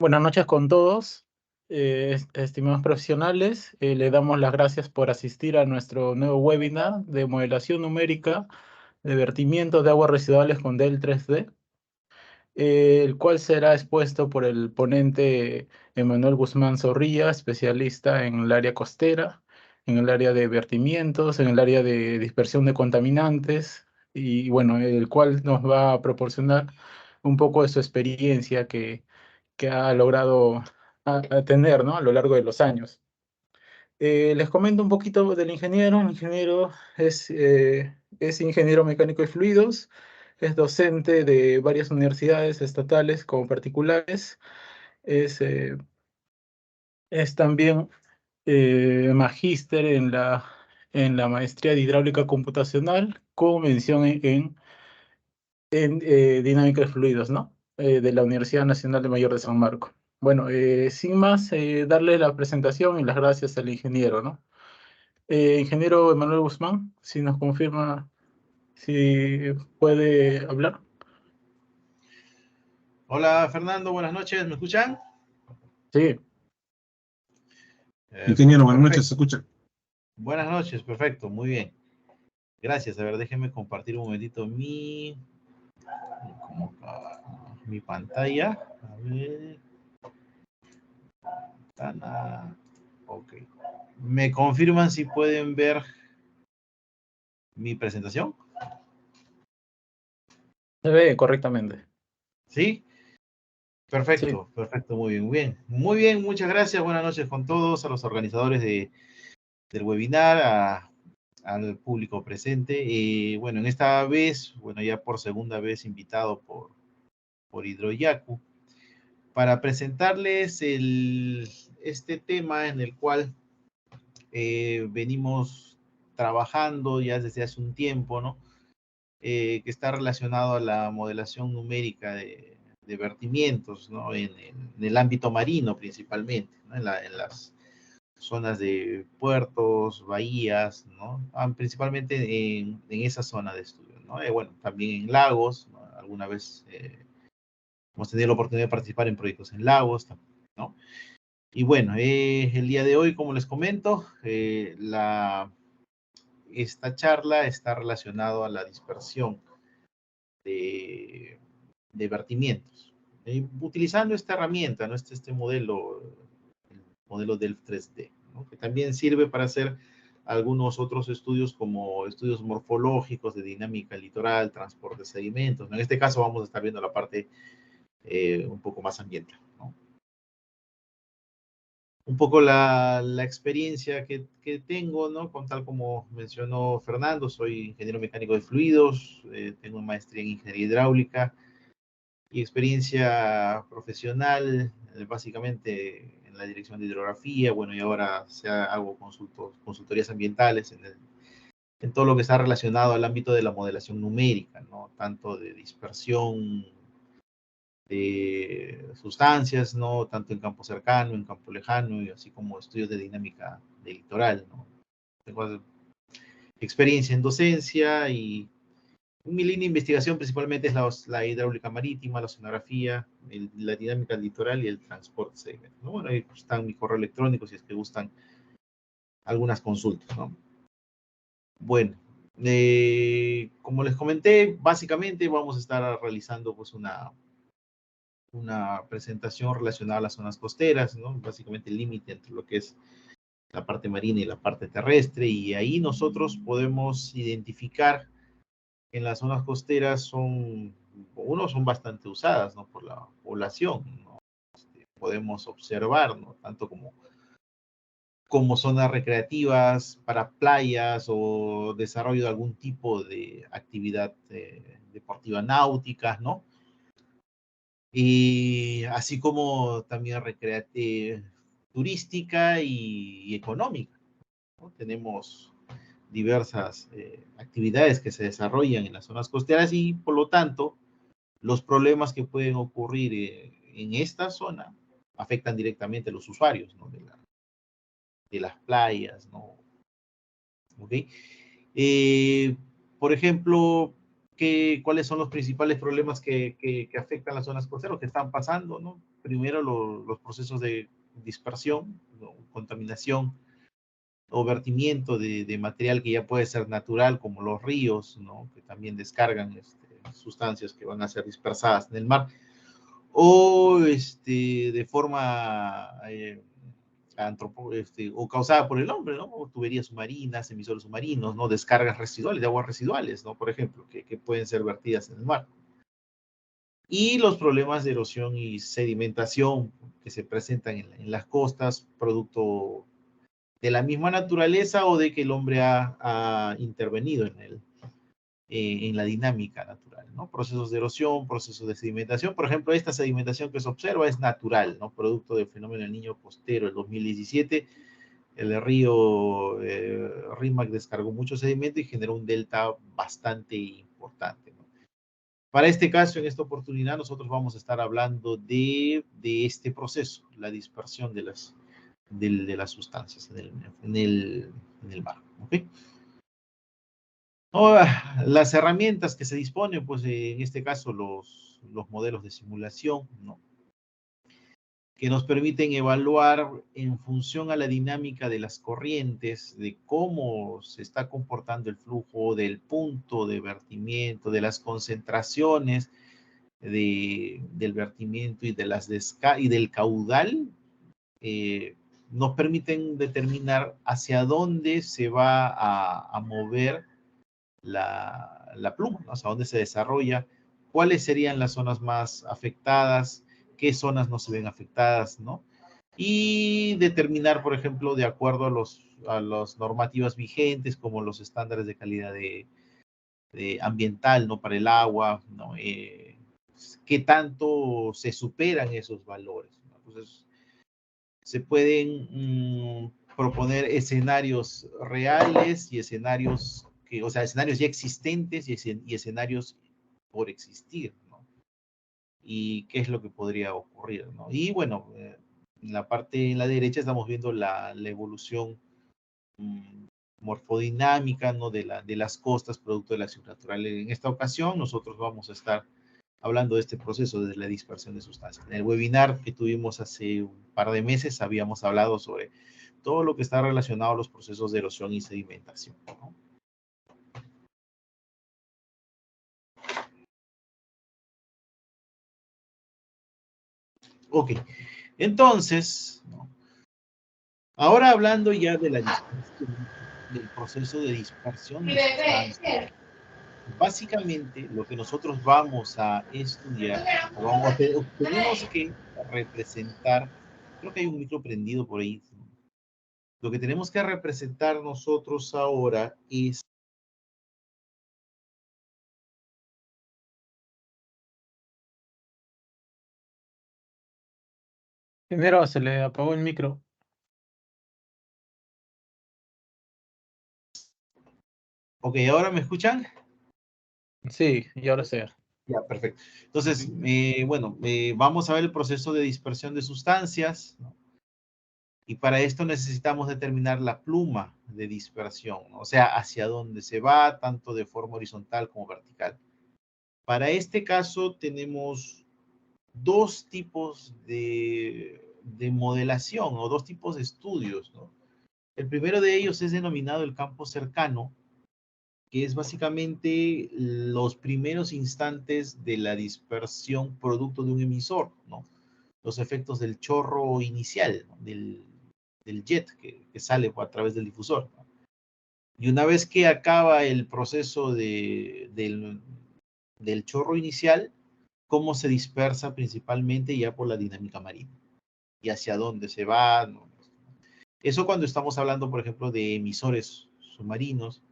Buenas noches con todos, estimados profesionales. Le damos las gracias por asistir a nuestro nuevo webinar de modelación numérica de vertimientos de aguas residuales con DEL 3D, el cual será expuesto por el ponente Emanuel Guzmán Zorrilla, especialista en el área costera, en el área de vertimientos, en el área de dispersión de contaminantes, y bueno, el cual nos va a proporcionar un poco de su experiencia que ha logrado a tener, ¿no? A lo largo de los años. Les comento un poquito del ingeniero. El ingeniero es ingeniero mecánico de fluidos, es docente de varias universidades estatales como particulares, es, eh, es también magíster en la maestría de hidráulica computacional con mención en dinámica de fluidos, ¿no? De la Universidad Nacional de Mayor de San Marco. Bueno, sin más, darle la presentación y las gracias al ingeniero, ¿no? Ingeniero Emanuel Guzmán, si nos confirma si puede hablar. Hola Fernando, buenas noches, ¿me escuchan? Sí. Ingeniero, buenas noches, Perfecto. ¿se escucha? Buenas noches, perfecto, muy bien. Gracias, a ver, déjenme compartir un momentito mi pantalla. A ver. Ok. ¿Me confirman si pueden ver mi presentación? Se ve correctamente. ¿Sí? Sí. Perfecto, perfecto, muy bien, muy bien. Muy bien, muchas gracias, buenas noches con todos, a los organizadores del webinar, al público presente. Bueno, en esta vez, bueno, ya por segunda vez invitado por Hidroyacu, para presentarles este tema en el cual venimos trabajando ya desde hace un tiempo, ¿no? Que está relacionado a la modelación numérica de vertimientos, ¿no? En el ámbito marino principalmente, ¿no? En las zonas de puertos, bahías, ¿no? Principalmente en esa zona de estudio, ¿no? Bueno, también en lagos, ¿no? Alguna vez hemos tenido la oportunidad de participar en proyectos en lagos, ¿no? Y bueno, el día de hoy, como les comento, esta charla está relacionada a la dispersión de vertimientos. Utilizando esta herramienta, ¿no? Este modelo, el modelo del 3D, ¿no? Que también sirve para hacer algunos otros estudios como estudios morfológicos de dinámica litoral, transporte de sedimentos, ¿no? En este caso vamos a estar viendo la parte un poco más ambiental, ¿no? Un poco la experiencia que tengo, ¿no? Con tal como mencionó Fernando, soy ingeniero mecánico de fluidos, tengo una maestría en ingeniería hidráulica y experiencia profesional, básicamente en la dirección de hidrografía, bueno, y ahora hago consultorías ambientales en todo lo que está relacionado al ámbito de la modelación numérica, ¿no? Tanto de dispersión de sustancias, ¿no? Tanto en campo cercano, en campo lejano, y así como estudios de dinámica del litoral, ¿no? Tengo experiencia en docencia y mi línea de investigación principalmente es la hidráulica marítima, la oceanografía, la dinámica del litoral y el transporte segmento, ¿no? Bueno, ahí están mi correo electrónico si es que gustan algunas consultas, ¿no? Bueno, como les comenté, básicamente vamos a estar realizando pues una presentación relacionada a las zonas costeras, ¿no? Básicamente el límite entre lo que es la parte marina y la parte terrestre, y ahí nosotros podemos identificar que en las zonas costeras son bastante usadas, ¿no? Por la población, ¿no? Podemos observar, ¿no? Tanto como zonas recreativas para playas o desarrollo de algún tipo de actividad deportiva náutica, ¿no? Y así como también turística y económica, ¿no? Tenemos diversas actividades que se desarrollan en las zonas costeras y por lo tanto los problemas que pueden ocurrir en esta zona afectan directamente a los usuarios, ¿no? de las playas, ¿no? ¿Ok? Por ejemplo, ¿Cuáles son los principales problemas que afectan las zonas costeras, que están pasando, ¿no? Primero, los procesos de dispersión, ¿no? Contaminación o vertimiento de material que ya puede ser natural, como los ríos, ¿no? Que también descargan sustancias que van a ser dispersadas en el mar, o de forma o causada por el hombre, ¿no? O tuberías submarinas, emisores submarinos, ¿no? Descargas residuales, de aguas residuales, ¿no? Por ejemplo, que pueden ser vertidas en el mar. Y los problemas de erosión y sedimentación que se presentan en las costas, producto de la misma naturaleza o de que el hombre ha intervenido en la dinámica natural, ¿no? Procesos de erosión, procesos de sedimentación. Por ejemplo, esta sedimentación que se observa es natural, ¿no? Producto del fenómeno del Niño costero del 2017. El río Rímac descargó mucho sedimento y generó un delta bastante importante, ¿no? Para este caso, en esta oportunidad, nosotros vamos a estar hablando de este proceso, la dispersión de las sustancias en el mar. ¿Okay? Ahora, las herramientas que se disponen, pues en este caso los modelos de simulación, ¿no? Que nos permiten evaluar en función a la dinámica de las corrientes, de cómo se está comportando el flujo, del punto de vertimiento, de las concentraciones del vertimiento y, y del caudal, nos permiten determinar hacia dónde se va a mover la pluma, ¿no? Hacia dónde se desarrolla, cuáles serían las zonas más afectadas, qué zonas no se ven afectadas, ¿no? Y determinar, por ejemplo, de acuerdo a las normativas vigentes, como los estándares de calidad ambiental, ¿no? Para el agua, ¿no? Qué tanto se superan esos valores, ¿no? Entonces, se pueden proponer escenarios reales y escenarios o sea, escenarios ya existentes y escenarios por existir, ¿no? Y qué es lo que podría ocurrir, ¿no? Y bueno, en la parte en la derecha estamos viendo la evolución morfodinámica, ¿no? De las costas producto de la acción natural. En esta ocasión nosotros vamos a estar hablando de este proceso de la dispersión de sustancias. En el webinar que tuvimos hace un par de meses habíamos hablado sobre todo lo que está relacionado a los procesos de erosión y sedimentación, ¿no? Ok, entonces, ¿no? Ahora hablando ya de la dispersión, del proceso de dispersión de sustancias, básicamente lo que nosotros vamos a estudiar, tenemos que representar, creo que hay un micro prendido por ahí. Lo que tenemos que representar nosotros ahora es Primero se le apagó el micro. Ok, ¿ahora me escuchan? Sí, y ahora sí. Ya, perfecto. Entonces, bueno, vamos a ver el proceso de dispersión de sustancias, ¿no? Y para esto necesitamos determinar la pluma de dispersión, ¿no? O sea, hacia dónde se va, tanto de forma horizontal como vertical. Para este caso tenemos dos tipos de modelación o dos tipos de estudios, ¿no? El primero de ellos es denominado el campo cercano, que es básicamente los primeros instantes de la dispersión producto de un emisor, ¿no? Los efectos del chorro inicial, ¿no? del jet que sale a través del difusor, ¿no? Y una vez que acaba el proceso del chorro inicial, cómo se dispersa principalmente ya por la dinámica marina y hacia dónde se va, ¿no? Eso cuando estamos hablando, por ejemplo, de emisores submarinos,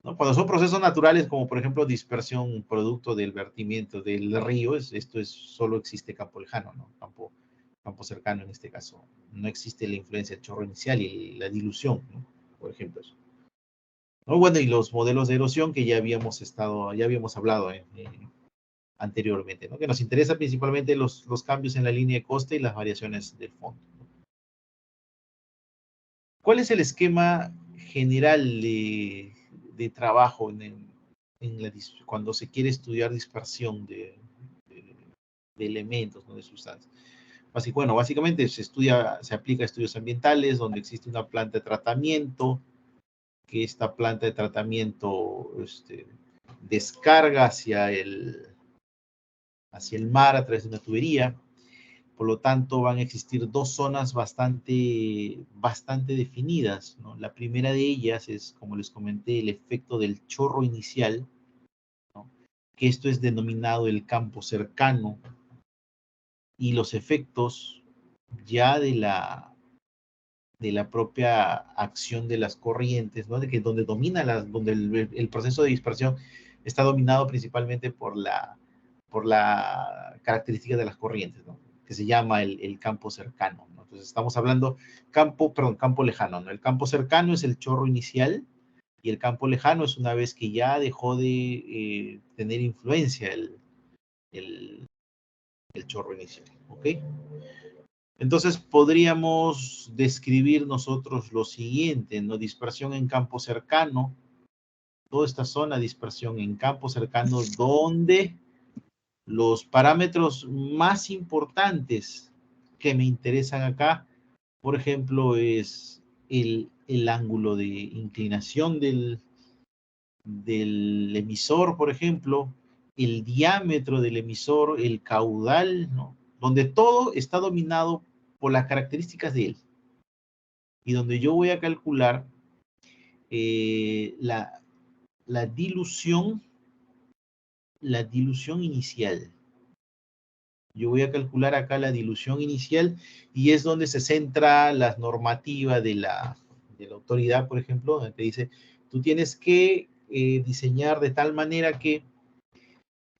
¿no? Cuando son procesos naturales, como por ejemplo dispersión producto del vertimiento del río, esto es solo existe campo lejano, ¿no? Campo cercano en este caso. No existe la influencia del chorro inicial y la dilución, ¿no? Por ejemplo eso. ¿No? Bueno, y los modelos de erosión que ya habíamos hablado anteriormente, ¿no? Que nos interesa principalmente los cambios en la línea de costa y las variaciones del fondo, ¿no? ¿Cuál es el esquema general de trabajo cuando se quiere estudiar dispersión de elementos, ¿no? De sustancias. Bueno, básicamente se aplica a estudios ambientales donde existe una planta de tratamiento, que esta planta de tratamiento descarga hacia el mar a través de una tubería. Por lo tanto, van a existir dos zonas bastante definidas, ¿no? La primera de ellas es, como les comenté, el efecto del chorro inicial, ¿no? Que esto es denominado el campo cercano, y los efectos ya de la propia acción de las corrientes, ¿no? Donde el proceso de dispersión está dominado principalmente por la característica de las corrientes, ¿no? Que se llama el campo cercano, ¿no? Entonces estamos hablando campo lejano, ¿no? El campo cercano es el chorro inicial, y el campo lejano es una vez que ya dejó de tener influencia el chorro inicial, ¿ok? Entonces podríamos describir nosotros lo siguiente, ¿no? Dispersión en campo cercano, toda esta zona, dispersión en campo cercano, donde los parámetros más importantes que me interesan acá, por ejemplo, es el ángulo de inclinación del emisor, por ejemplo, el diámetro del emisor, el caudal, ¿no? Donde todo está dominado por las características de él, y donde yo voy a calcular la dilución inicial. Yo voy a calcular acá la dilución inicial, y es donde se centra la normativa de la autoridad, por ejemplo, donde te dice, tú tienes que diseñar de tal manera que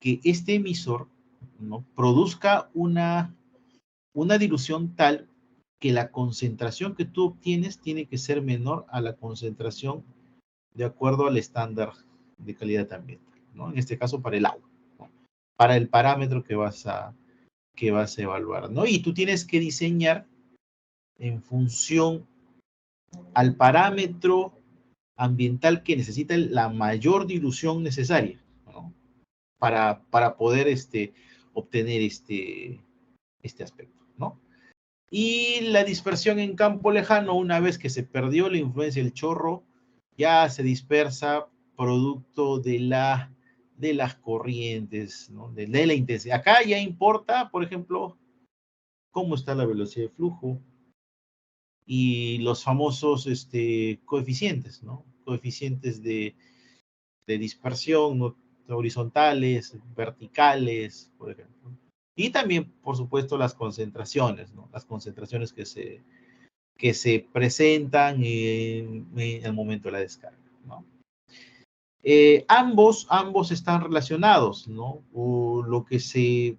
este emisor, ¿no?, produzca una dilución tal que la concentración que tú obtienes tiene que ser menor a la concentración de acuerdo al estándar de calidad ambiental, ¿no? En este caso para el agua, ¿no?, para el parámetro que vas a evaluar, ¿no? Y tú tienes que diseñar en función al parámetro ambiental que necesita la mayor dilución necesaria, ¿no?, para poder obtener este aspecto, ¿no? Y la dispersión en campo lejano, una vez que se perdió la influencia del chorro, ya se dispersa producto de las corrientes, ¿no?, de la intensidad. Acá ya importa, por ejemplo, cómo está la velocidad de flujo y los famosos coeficientes, ¿no? Coeficientes de dispersión, ¿no?, horizontales, verticales, por ejemplo. Y también, por supuesto, las concentraciones, ¿no? Las concentraciones que se presentan en el momento de la descarga, ¿no? Ambos están relacionados, ¿no? Lo que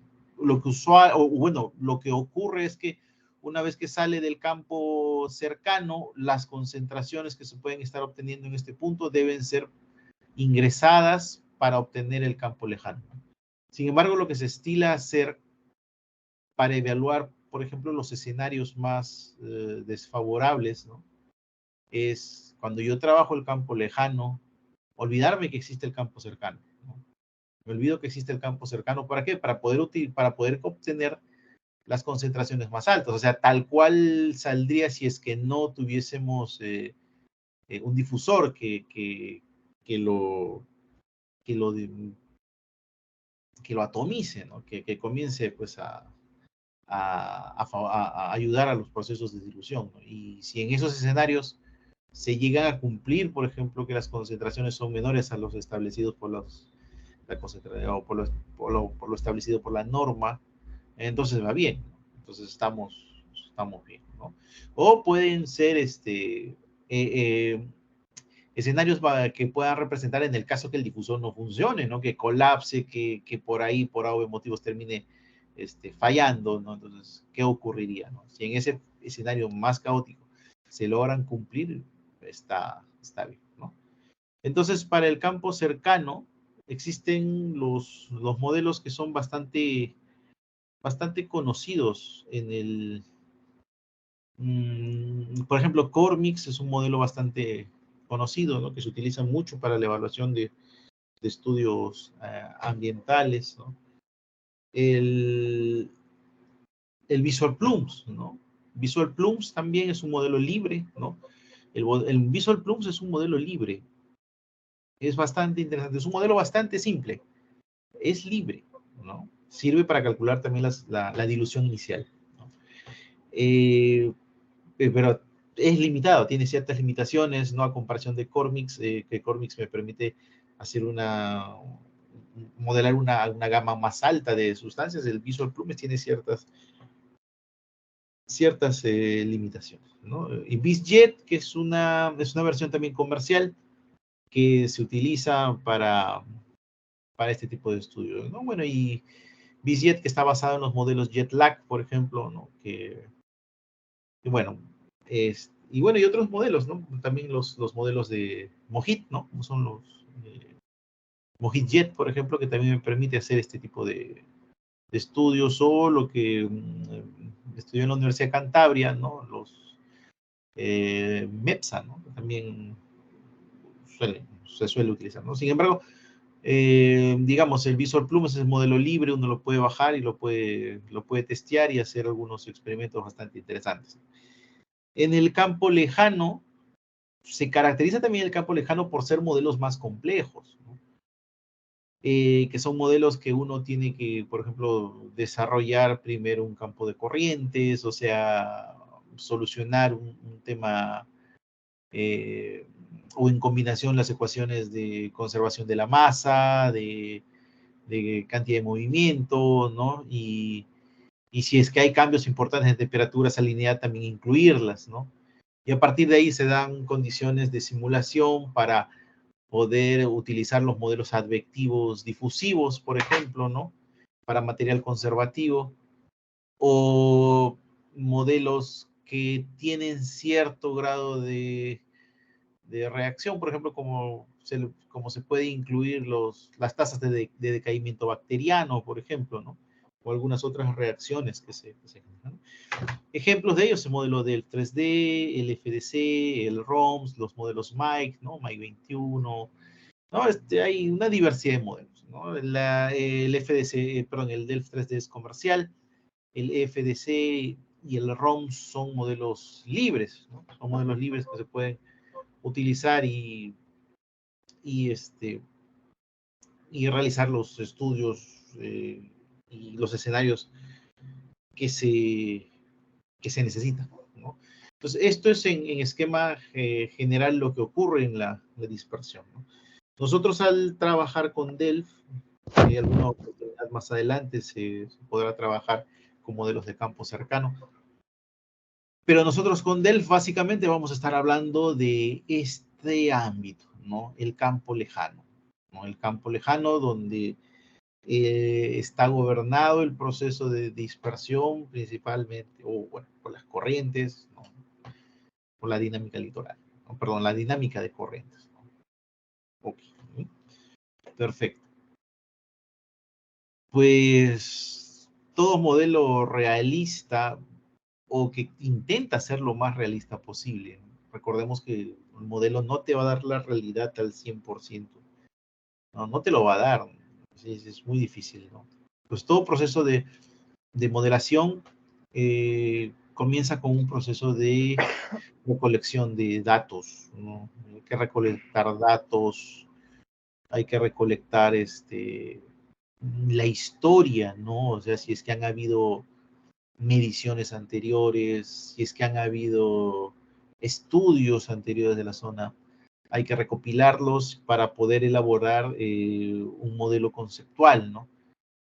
ocurre es que una vez que sale del campo cercano, las concentraciones que se pueden estar obteniendo en este punto deben ser ingresadas para obtener el campo lejano. Sin embargo, lo que se estila hacer para evaluar, por ejemplo, los escenarios más desfavorables, ¿no?, es cuando yo trabajo el campo lejano, olvidarme que existe el campo cercano, ¿no? Me olvido que existe el campo cercano. ¿Para qué? Para poder obtener las concentraciones más altas. O sea, tal cual saldría si es que no tuviésemos un difusor que lo atomice, ¿no? Que comience pues a ayudar a los procesos de dilución, ¿no? Y si en esos escenarios se llegan a cumplir, por ejemplo, que las concentraciones son menores a los establecidos por la concentración, o por lo establecido por la norma, entonces va bien, ¿no? Entonces estamos bien, ¿no? O pueden ser escenarios que puedan representar en el caso que el difusor no funcione, ¿no? Que colapse, que por ahí, por algo motivos, termine fallando, ¿no? Entonces, ¿qué ocurriría, no? Si en ese escenario más caótico se logran cumplir, está bien, ¿no? Entonces, para el campo cercano, existen los modelos que son bastante conocidos en el... por ejemplo, CoreMix es un modelo bastante conocido, ¿no?, que se utiliza mucho para la evaluación de estudios ambientales, ¿no? El Visual Plums, ¿no? Visual Plums también es un modelo libre, ¿no? El Visual Plums es un modelo libre. Es bastante interesante. Es un modelo bastante simple. Es libre, ¿no? Sirve para calcular también la dilución inicial, ¿no? Pero es limitado, tiene ciertas limitaciones, ¿no? A comparación de Cormix, que Cormix me permite hacer modelar una gama más alta de sustancias. El Visual Plums tiene ciertas limitaciones, ¿no? Y VisJet, que es una versión también comercial que se utiliza para este tipo de estudios, ¿no? Bueno, y VisJet, que está basado en los modelos JetLab, por ejemplo, ¿no? Bueno, y bueno, y otros modelos, ¿no? También los modelos de Mojit, ¿no? Como son los Mojit Jet, por ejemplo, que también me permite hacer este tipo de estudios, o lo que estudié en la Universidad de Cantabria, ¿no? Los MEPSA, ¿no? También se suele utilizar, ¿no? Sin embargo, digamos, el Visual Plums es el modelo libre, uno lo puede bajar y lo puede testear y hacer algunos experimentos bastante interesantes. En el campo lejano, se caracteriza también el campo lejano por ser modelos más complejos, ¿no? Que son modelos que uno tiene que, por ejemplo, desarrollar primero un campo de corrientes, o sea, solucionar un tema o en combinación las ecuaciones de conservación de la masa, de cantidad de movimiento, ¿no? Y si es que hay cambios importantes en temperatura salinidad, también incluirlas, ¿no? Y a partir de ahí se dan condiciones de simulación para poder utilizar los modelos advectivos difusivos, por ejemplo, ¿no? Para material conservativo, o modelos que tienen cierto grado de reacción, por ejemplo, como se puede incluir las tasas de decaimiento bacteriano, por ejemplo, ¿no? O algunas otras reacciones que se generan. Ejemplos de ellos, el modelo del 3D, el FDC, el ROMS, los modelos Mike, ¿no? Mike 21, ¿no? Hay una diversidad de modelos, ¿no? El FDC, perdón, el DELF 3D es comercial, el FDC y el ROMS son modelos libres, ¿no? Son modelos libres que se pueden utilizar y realizar los estudios y los escenarios que se necesitan, ¿no? Entonces, esto es en esquema general lo que ocurre en la dispersión, ¿no? Nosotros, al trabajar con DELF, alguna oportunidad más adelante se podrá trabajar con modelos de campo cercano, pero nosotros con DELF básicamente vamos a estar hablando de este ámbito, ¿no? El campo lejano, ¿no? El campo lejano donde está gobernado el proceso de dispersión principalmente, o bueno, por las corrientes, ¿no? Por la dinámica litoral, ¿no? Perdón, la dinámica de corrientes, ¿no? Ok, perfecto. Pues todo modelo realista, o que intenta ser lo más realista posible, ¿no? Recordemos que el modelo no te va a dar la realidad al 100%, no, no te lo va a dar, ¿no? Es muy difícil, ¿no? Pues todo proceso de modelación comienza con un proceso de recolección de datos, ¿no? Hay que recolectar datos, hay que recolectar la historia, ¿no? O sea, si es que han habido mediciones anteriores, si es que han habido estudios anteriores de la zona, hay que recopilarlos para poder elaborar un modelo conceptual, ¿no?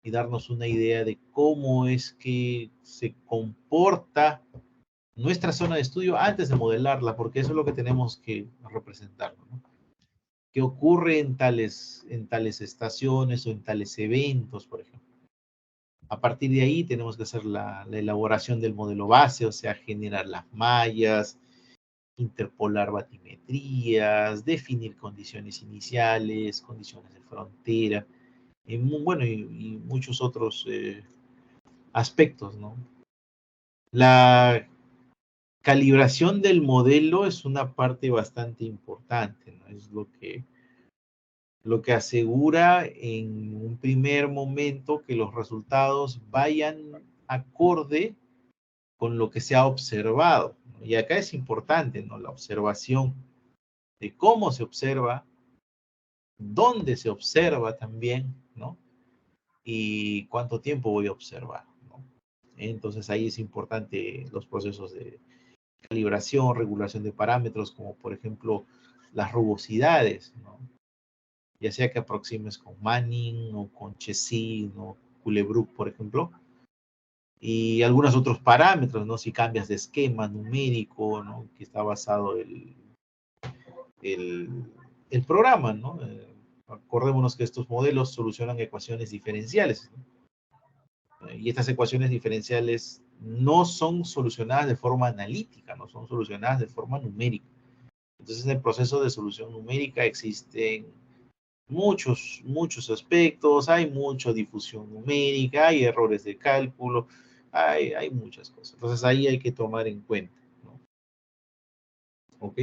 Y darnos una idea de cómo es que se comporta nuestra zona de estudio antes de modelarla, porque eso es lo que tenemos que representar, ¿no? ¿Qué ocurre en tales estaciones o en tales eventos, por ejemplo? A partir de ahí tenemos que hacer la elaboración del modelo base, o sea, generar las mallas, interpolar batimetrías, definir condiciones iniciales, condiciones de frontera, y bueno, y muchos otros aspectos, ¿no? La calibración del modelo es una parte bastante importante, ¿no? Es lo que lo que asegura en un primer momento que los resultados vayan acorde con lo que se ha observado. Y acá es importante, ¿no? La observación de cómo se observa, dónde se observa también, ¿no? Y cuánto tiempo voy a observar, ¿no? Entonces ahí es importante los procesos de calibración, regulación de parámetros, como por ejemplo las rugosidades, ¿no? Ya sea que aproximes con Manning o con Chessin o Culebrook, por ejemplo, y algunos otros parámetros, ¿no? Si cambias de esquema numérico, ¿no? Que está basado el, el programa, ¿no? Acordémonos que estos modelos solucionan ecuaciones diferenciales, ¿no? Y estas ecuaciones diferenciales no son solucionadas de forma analítica, no son solucionadas de forma numérica. Entonces, en el proceso de solución numérica existen muchos aspectos, hay mucha difusión numérica, hay errores de cálculo, hay muchas cosas. Entonces, ahí hay que tomar en cuenta, ¿no? ¿Ok?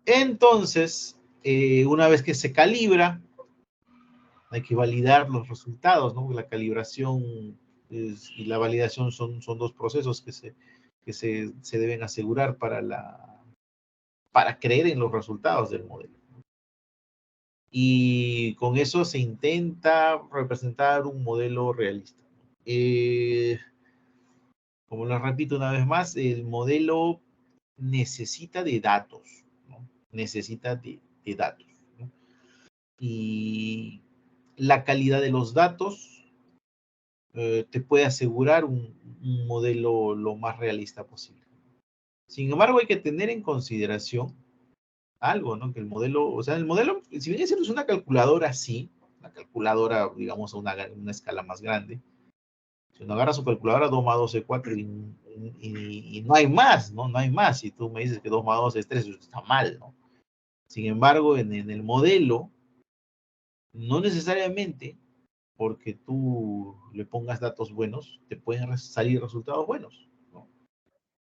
Entonces, una vez que se calibra, hay que validar los resultados, ¿no? La calibración y la validación son dos procesos que se deben asegurar para creer en los resultados del modelo. Y con eso se intenta representar un modelo realista. Como lo repito una vez más, el modelo necesita de datos, ¿no? Necesita de datos, ¿no? Y la calidad de los datos te puede asegurar un modelo lo más realista posible. Sin embargo, hay que tener en consideración algo, ¿no? Que el modelo, o sea, el modelo, si bien es cierto, es una calculadora, sí, una calculadora, digamos, a una escala más grande. Si uno agarra su calculadora, 2 más 2 es 4 y no hay más, ¿no? No hay más. Si tú me dices que 2 más 2 es 3, eso está mal, ¿no? Sin embargo, en el modelo, no necesariamente porque tú le pongas datos buenos, te pueden salir resultados buenos, ¿no?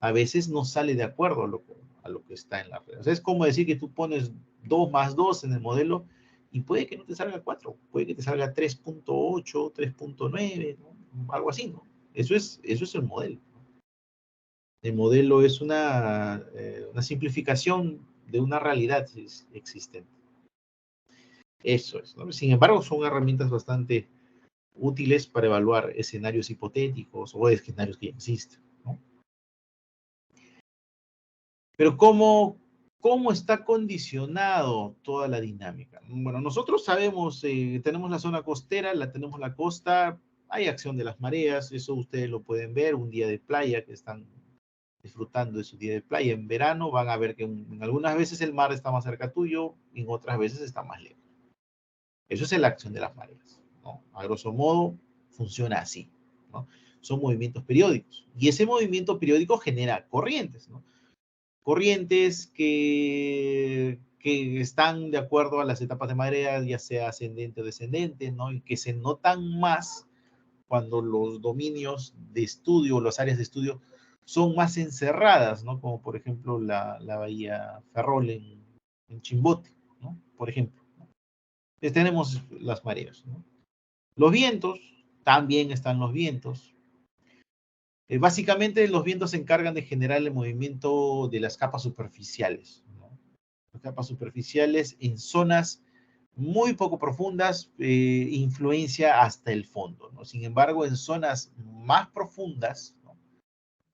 A veces no sale de acuerdo a lo que está en la red. O sea, es como decir que tú pones 2 más 2 en el modelo y puede que no te salga 4, puede que te salga 3.8, 3.9, ¿no? Algo así, ¿no? Eso es el modelo. El modelo es una simplificación de una realidad existente. Eso es, ¿no? Sin embargo, son herramientas bastante útiles para evaluar escenarios hipotéticos o escenarios que ya existen, ¿no? Pero ¿cómo está condicionado toda la dinámica? Bueno, nosotros sabemos, tenemos la zona costera, tenemos la costa, hay acción de las mareas, eso ustedes lo pueden ver, un día de playa que están disfrutando de su día de playa en verano, van a ver que en algunas veces el mar está más cerca tuyo, en otras veces está más lejos. Eso es la acción de las mareas, ¿no? A grosso modo, funciona así, ¿no? Son movimientos periódicos. Y ese movimiento periódico genera corrientes, ¿no? Corrientes que están de acuerdo a las etapas de marea, ya sea ascendente o descendente, ¿no? Y que se notan más cuando los dominios de estudio, las áreas de estudio, son más encerradas, ¿no? Como por ejemplo la bahía Ferrol en Chimbote, ¿no? Por ejemplo. Entonces tenemos las mareas, ¿no? Los vientos, también están los vientos. Básicamente los vientos se encargan de generar el movimiento de las capas superficiales, ¿no? Las capas superficiales en zonas muy poco profundas, influencia hasta el fondo, ¿no? Sin embargo, en zonas más profundas, ¿no?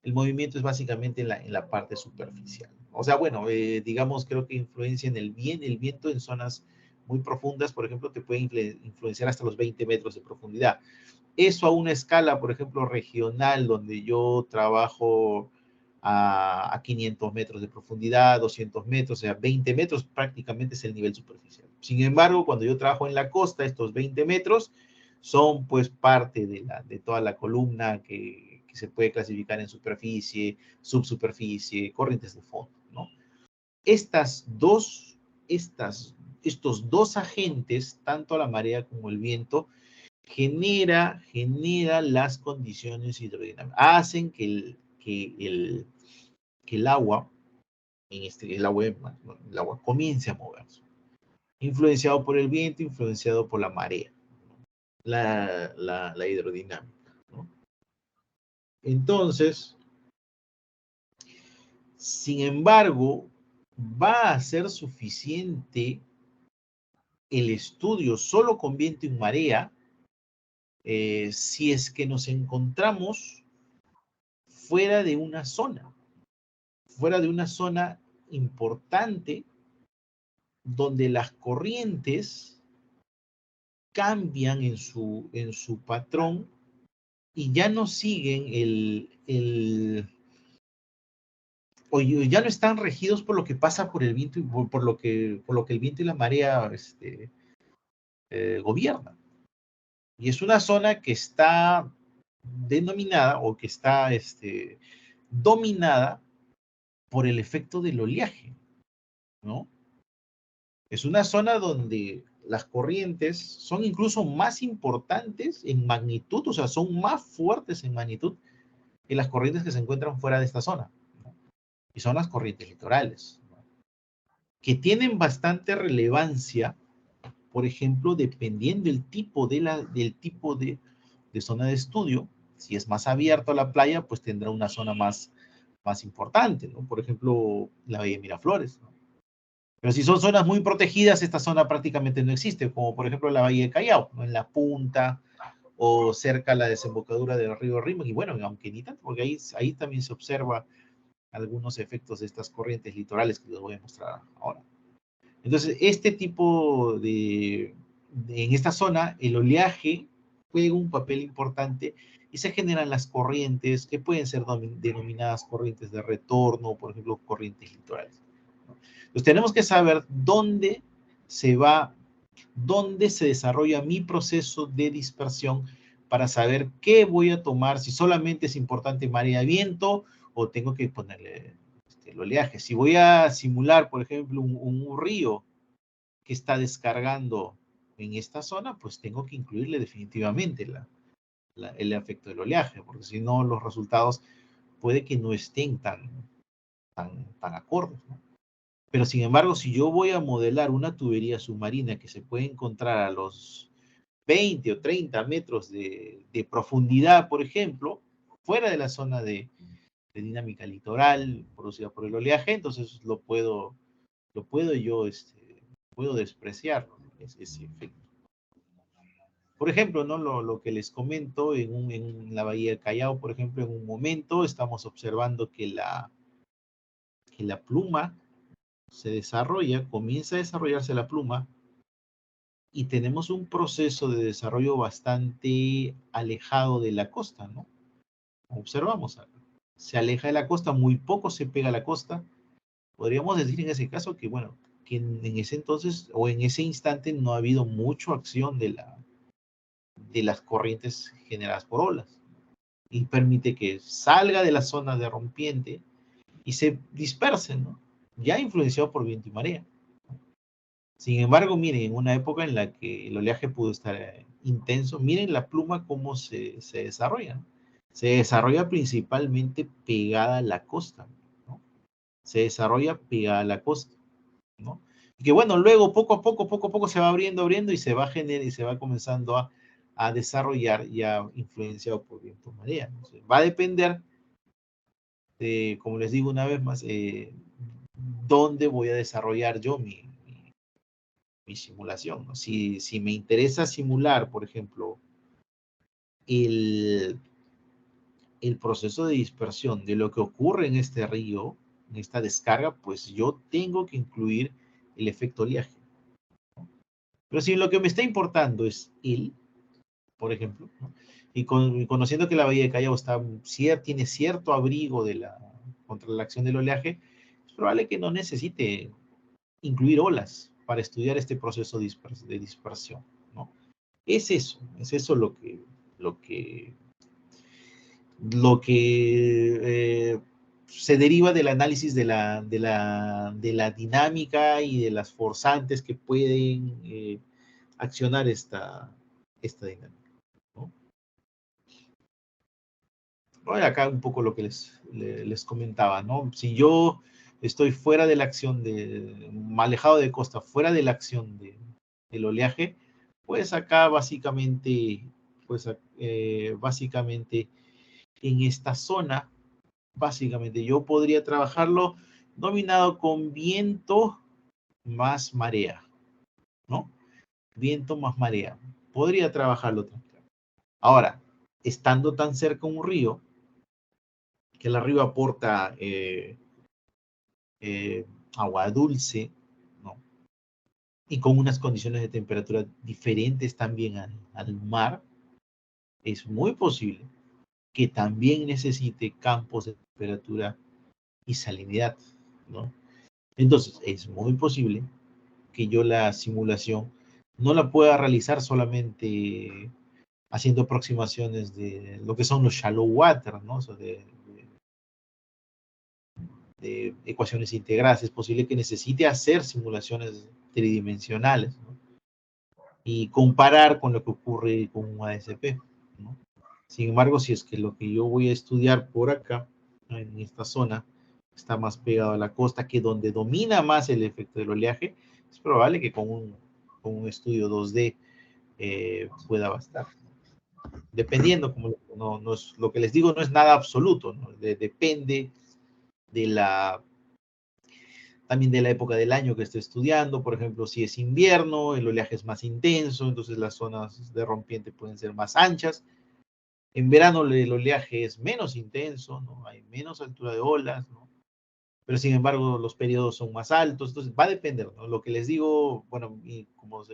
El movimiento es básicamente en la parte superficial. O sea, bueno, digamos, creo que influencia el viento en zonas muy profundas, por ejemplo, te puede influenciar hasta los 20 metros de profundidad. Eso a una escala, por ejemplo, regional, donde yo trabajo a 500 metros de profundidad, 200 metros, o sea, 20 metros prácticamente es el nivel superficial. Sin embargo, cuando yo trabajo en la costa, estos 20 metros son pues parte de toda la columna que se puede clasificar en superficie, subsuperficie, corrientes de fondo, ¿no? Estas dos, estas, estos dos agentes, tanto la marea como el viento, genera las condiciones hidrodinámicas, hacen que el agua, el agua comience a moverse. influenciado por el viento, influenciado por la marea, la hidrodinámica, ¿no? Entonces, sin embargo, va a ser suficiente el estudio solo con viento y marea si es que nos encontramos fuera de una zona importante donde las corrientes cambian en su patrón y ya no siguen o ya no están regidos por lo que pasa por el viento y por lo que el viento y la marea gobiernan. Y es una zona que está denominada o que está dominada por el efecto del oleaje, ¿no? Es una zona donde las corrientes son incluso más importantes en magnitud, o sea, son más fuertes en magnitud que las corrientes que se encuentran fuera de esta zona, ¿no? Y son las corrientes litorales, ¿no? Que tienen bastante relevancia, por ejemplo, dependiendo del tipo de zona de estudio. Si es más abierto a la playa, pues tendrá una zona más importante, ¿no? Por ejemplo, la Bahía de Miraflores, ¿no? Pero si son zonas muy protegidas, esta zona prácticamente no existe, como por ejemplo la Bahía de Callao, ¿no? En la punta o cerca a la desembocadura del río Rímac, y bueno, aunque ni tanto, porque ahí también se observa algunos efectos de estas corrientes litorales que les voy a mostrar ahora. Entonces, este tipo en esta zona, el oleaje juega un papel importante y se generan las corrientes que pueden ser denominadas corrientes de retorno, por ejemplo, corrientes litorales. Entonces, tenemos que saber dónde se desarrolla mi proceso de dispersión para saber qué voy a tomar, si solamente es importante marea, viento, o tengo que ponerle el oleaje. Si voy a simular, por ejemplo, un río que está descargando en esta zona, pues tengo que incluirle definitivamente el efecto del oleaje, porque si no, los resultados puede que no estén tan acordes, ¿no? Pero sin embargo, si yo voy a modelar una tubería submarina que se puede encontrar a los 20 o 30 metros de profundidad, por ejemplo, fuera de la zona de dinámica litoral producida por el oleaje, entonces puedo despreciar, ¿no? Ese efecto. Por ejemplo, ¿no? Lo que les comento en la Bahía del Callao, por ejemplo, en un momento estamos observando que la pluma comienza a desarrollarse la pluma, y tenemos un proceso de desarrollo bastante alejado de la costa, ¿no? Observamos, se aleja de la costa, muy poco se pega a la costa. Podríamos decir en ese caso que, bueno, que en ese entonces o en ese instante no ha habido mucha acción de las corrientes generadas por olas, y permite que salga de la zona de rompiente y se disperse, ¿no? Ya influenciado por viento y marea. Sin embargo, miren, en una época en la que el oleaje pudo estar intenso, miren la pluma cómo se desarrolla, ¿no? Se desarrolla principalmente pegada a la costa, ¿no? Se desarrolla pegada a la costa, ¿no? Y que bueno, luego poco a poco se va abriendo y se va y se va comenzando a desarrollar, ya influenciado por viento marea, ¿no? Va a depender de, como les digo una vez más, dónde voy a desarrollar yo mi simulación, ¿no? Si me interesa simular, por ejemplo, el proceso de dispersión de lo que ocurre en este río, en esta descarga, pues yo tengo que incluir el efecto oleaje, ¿no? Pero si lo que me está importando es por ejemplo, ¿no? Y conociendo que la Bahía de Callao tiene cierto abrigo contra la acción del oleaje, es probable que no necesite incluir olas para estudiar este proceso de dispersión, ¿no? Es eso lo que se deriva del análisis de la dinámica y de las forzantes que pueden accionar esta dinámica, ¿no? Bueno, acá un poco lo que les comentaba, ¿no? Si yo estoy fuera de la acción, alejado de costa, fuera de la acción del oleaje, pues acá básicamente, básicamente en esta zona, básicamente yo podría trabajarlo dominado con viento más marea, ¿no? Viento más marea. Podría trabajarlo tranquilo. Ahora, estando tan cerca un río, que el río aporta agua dulce, ¿no? Y con unas condiciones de temperatura diferentes también al mar, es muy posible que también necesite campos de temperatura y salinidad, ¿no? Entonces, es muy posible que yo la simulación no la pueda realizar solamente haciendo aproximaciones de lo que son los shallow water, ¿no? O sea, de ecuaciones integradas. Es posible que necesite hacer simulaciones tridimensionales, ¿no? Y comparar con lo que ocurre con un ASP, ¿no? Sin embargo, si es que lo que yo voy a estudiar por acá, en esta zona, está más pegado a la costa, que donde domina más el efecto del oleaje, es probable que con un estudio 2D pueda bastar. Dependiendo, como no es, lo que les digo no es nada absoluto, ¿no? Depende de también de la época del año que esté estudiando. Por ejemplo, si es invierno, el oleaje es más intenso, entonces las zonas de rompiente pueden ser más anchas. En verano el oleaje es menos intenso, ¿no? Hay menos altura de olas, ¿no? Pero sin embargo los periodos son más altos, entonces va a depender, ¿no? Lo que les digo, bueno, y como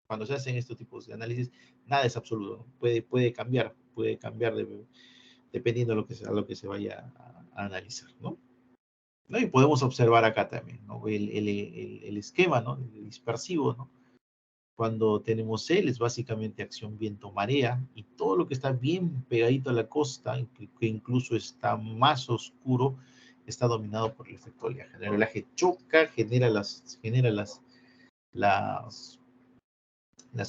cuando se hacen estos tipos de análisis, nada es absoluto, ¿no? Puede cambiar dependiendo de a lo que se vaya a analizar, ¿no? ¿No? Y podemos observar acá también, ¿no? El esquema, ¿no? El dispersivo, ¿no? Cuando tenemos él, es básicamente acción viento-marea, y todo lo que está bien pegadito a la costa, que incluso está más oscuro, está dominado por el efecto oleaje. El oleaje choca, genera las, las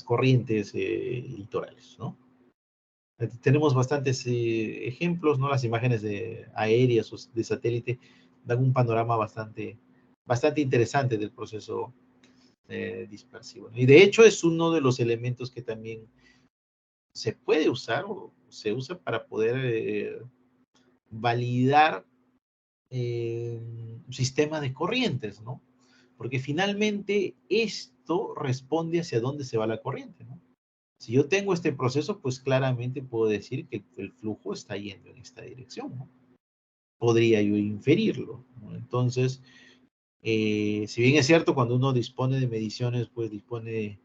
corrientes litorales, ¿no? Tenemos bastantes ejemplos, ¿no? Las imágenes aéreas o de satélite dan un panorama bastante interesante del proceso dispersivo. Y de hecho es uno de los elementos que también se puede usar o se usa para poder validar un sistema de corrientes, ¿no? Porque finalmente esto responde hacia dónde se va la corriente, ¿no? Si yo tengo este proceso, pues claramente puedo decir que el flujo está yendo en esta dirección, ¿no? Podría yo inferirlo, ¿no? Entonces, si bien es cierto, cuando uno dispone de mediciones, pues dispone de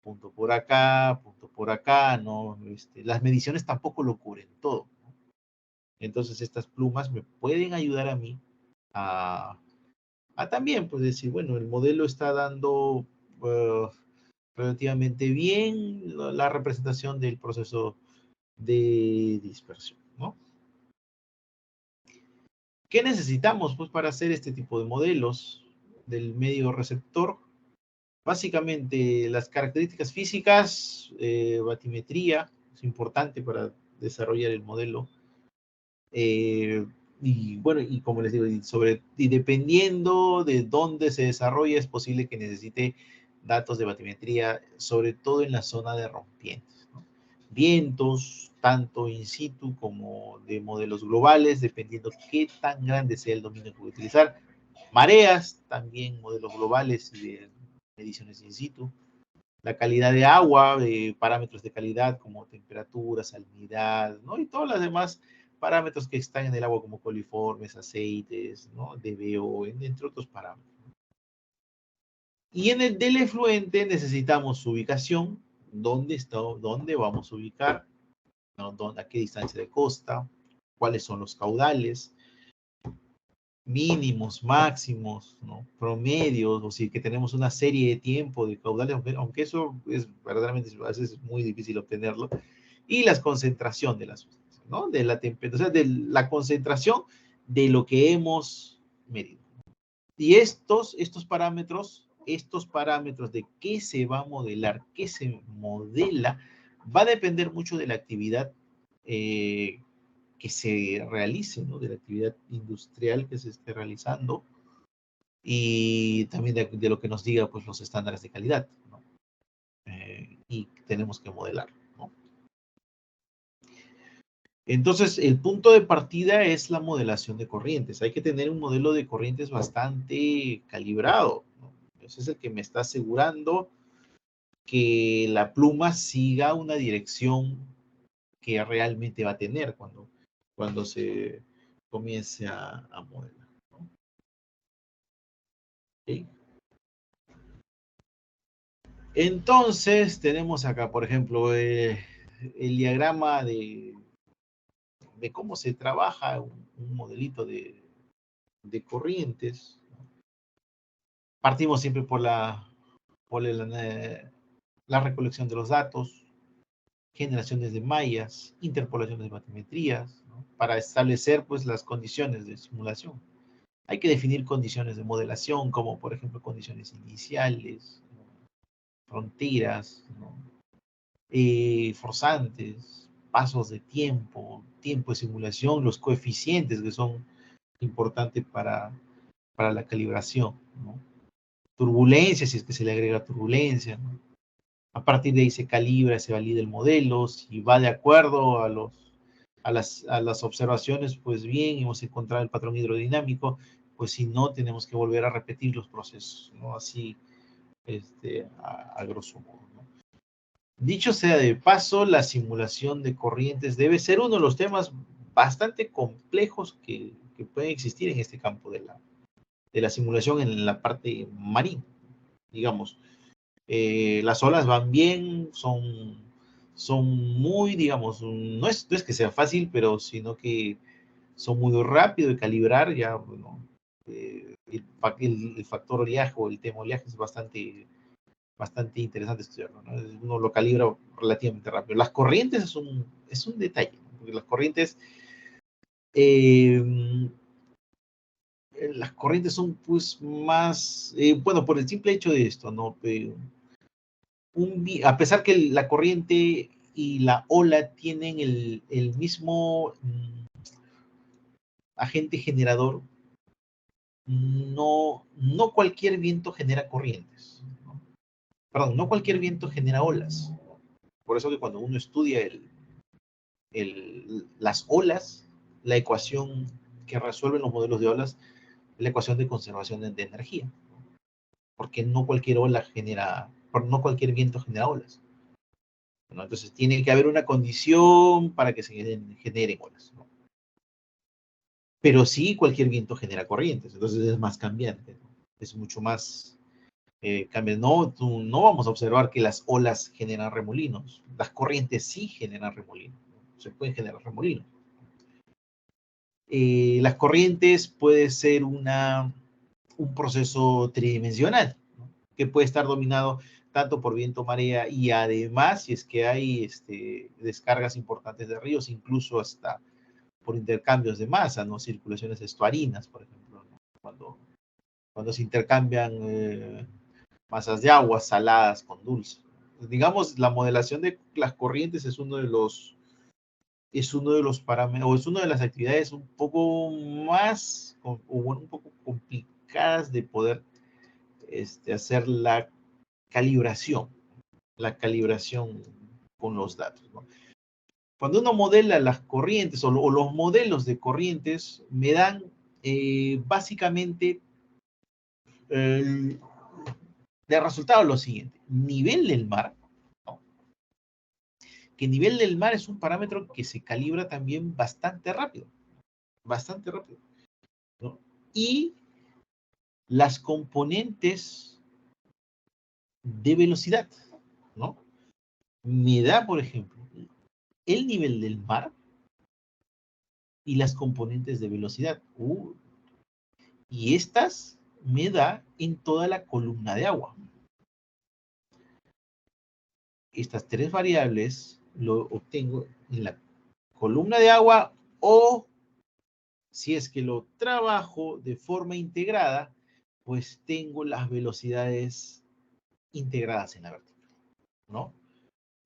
punto por acá, ¿no? Las mediciones tampoco lo cubren todo, ¿no? Entonces, estas plumas me pueden ayudar a mí a, también, pues decir, bueno, el modelo está dando relativamente bien la representación del proceso de dispersión, ¿no? ¿Qué necesitamos, pues, para hacer este tipo de modelos del medio receptor? Básicamente, las características físicas, batimetría, es importante para desarrollar el modelo. Y bueno, y como les digo, y dependiendo de dónde se desarrolla, es posible que necesite datos de batimetría, sobre todo en la zona de rompientes, ¿no? Vientos, tanto in situ como de modelos globales, dependiendo qué tan grande sea el dominio que voy a utilizar. Mareas, también modelos globales y de mediciones in situ. La calidad de agua, parámetros de calidad como temperatura, salinidad, ¿no? Y todas las demás parámetros que están en el agua como coliformes, aceites, ¿no? DBO, entre otros parámetros. Y en el del efluente necesitamos su ubicación, dónde vamos a ubicar, ¿no? A qué distancia de costa, cuáles son los caudales, mínimos, máximos, ¿no? Promedios, o si que tenemos una serie de tiempo de caudales, aunque eso es verdaderamente a veces es muy difícil obtenerlo, y la concentración de la sustancia, ¿no? De la temperatura, o sea, de la concentración de lo que hemos medido. Y estos parámetros de qué se va a modelar, qué se modela, va a depender mucho de la actividad que que se realice, ¿no? De la actividad industrial que se esté realizando y también de lo que nos diga pues los estándares de calidad, ¿no? Y tenemos que modelar, ¿no? Entonces, el punto de partida es la modelación de corrientes. Hay que tener un modelo de corrientes bastante calibrado, ¿no? Ese es el que me está asegurando que la pluma siga una dirección que realmente va a tener cuando se comience a modelar, ¿no? ¿Okay? Entonces, tenemos acá, por ejemplo, el diagrama de cómo se trabaja un modelito de corrientes. Partimos siempre por la recolección de los datos, generaciones de mallas, interpolaciones de batimetrías, ¿no? Para establecer pues las condiciones de simulación. Hay que definir condiciones de modelación, como por ejemplo condiciones iniciales, ¿no? Fronteras, ¿no? Forzantes, pasos de tiempo, tiempo de simulación, los coeficientes que son importantes para la calibración, ¿no? Turbulencia, si es que se le agrega turbulencia, ¿no? A partir de ahí se calibra, se valida el modelo, si va de acuerdo a las observaciones, pues bien, hemos encontrado el patrón hidrodinámico, pues si no, tenemos que volver a repetir los procesos, ¿no? Así, a grosso modo, ¿no? Dicho sea de paso, la simulación de corrientes debe ser uno de los temas bastante complejos que pueden existir en este campo de la simulación en la parte marina, digamos. Las olas van bien, son muy, digamos, no es que sea fácil, pero sino que son muy rápido de calibrar, ya, bueno, el factor oleaje o el tema oleaje es bastante interesante estudiarlo, ¿no? Uno lo calibra relativamente rápido. Las corrientes es un detalle, ¿no? Porque eh, las corrientes son pues más, bueno, por el simple hecho de esto, ¿no? A pesar que la corriente y la ola tienen el mismo agente generador, no cualquier viento genera corrientes, ¿no? Perdón, no cualquier viento genera olas. Por eso que cuando uno estudia las olas, la ecuación que resuelven los modelos de olas es la ecuación de conservación de energía, porque no cualquier no cualquier viento genera olas, ¿no? Entonces tiene que haber una condición para que se generen olas, ¿no? Pero sí cualquier viento genera corrientes, entonces es más cambiante, ¿no? Es mucho más cambiante. No vamos a observar que las olas generan remolinos, las corrientes sí generan remolinos, ¿no? Se pueden generar remolinos. Las corrientes puede ser un proceso tridimensional, ¿no? Que puede estar dominado tanto por viento, marea y además, si es que hay descargas importantes de ríos, incluso hasta por intercambios de masa, ¿no? Circulaciones estuarinas, por ejemplo, ¿no? Cuando se intercambian masas de agua saladas con dulce. Digamos, la modelación de las corrientes es uno de los parámetros, o es una de las actividades un poco más, o bueno, un poco complicadas de poder hacer la calibración con los datos, ¿no? Cuando uno modela las corrientes o los modelos de corrientes, me dan básicamente de resultado lo siguiente: nivel del mar, ¿no? Que nivel del mar es un parámetro que se calibra también bastante rápido, ¿no? Y las componentes de velocidad, ¿no? Me da, por ejemplo, el nivel del mar y las componentes de velocidad. Y estas me da en toda la columna de agua. Estas tres variables lo obtengo en la columna de agua, o si es que lo trabajo de forma integrada, pues tengo las velocidades integradas en la vertical, ¿no?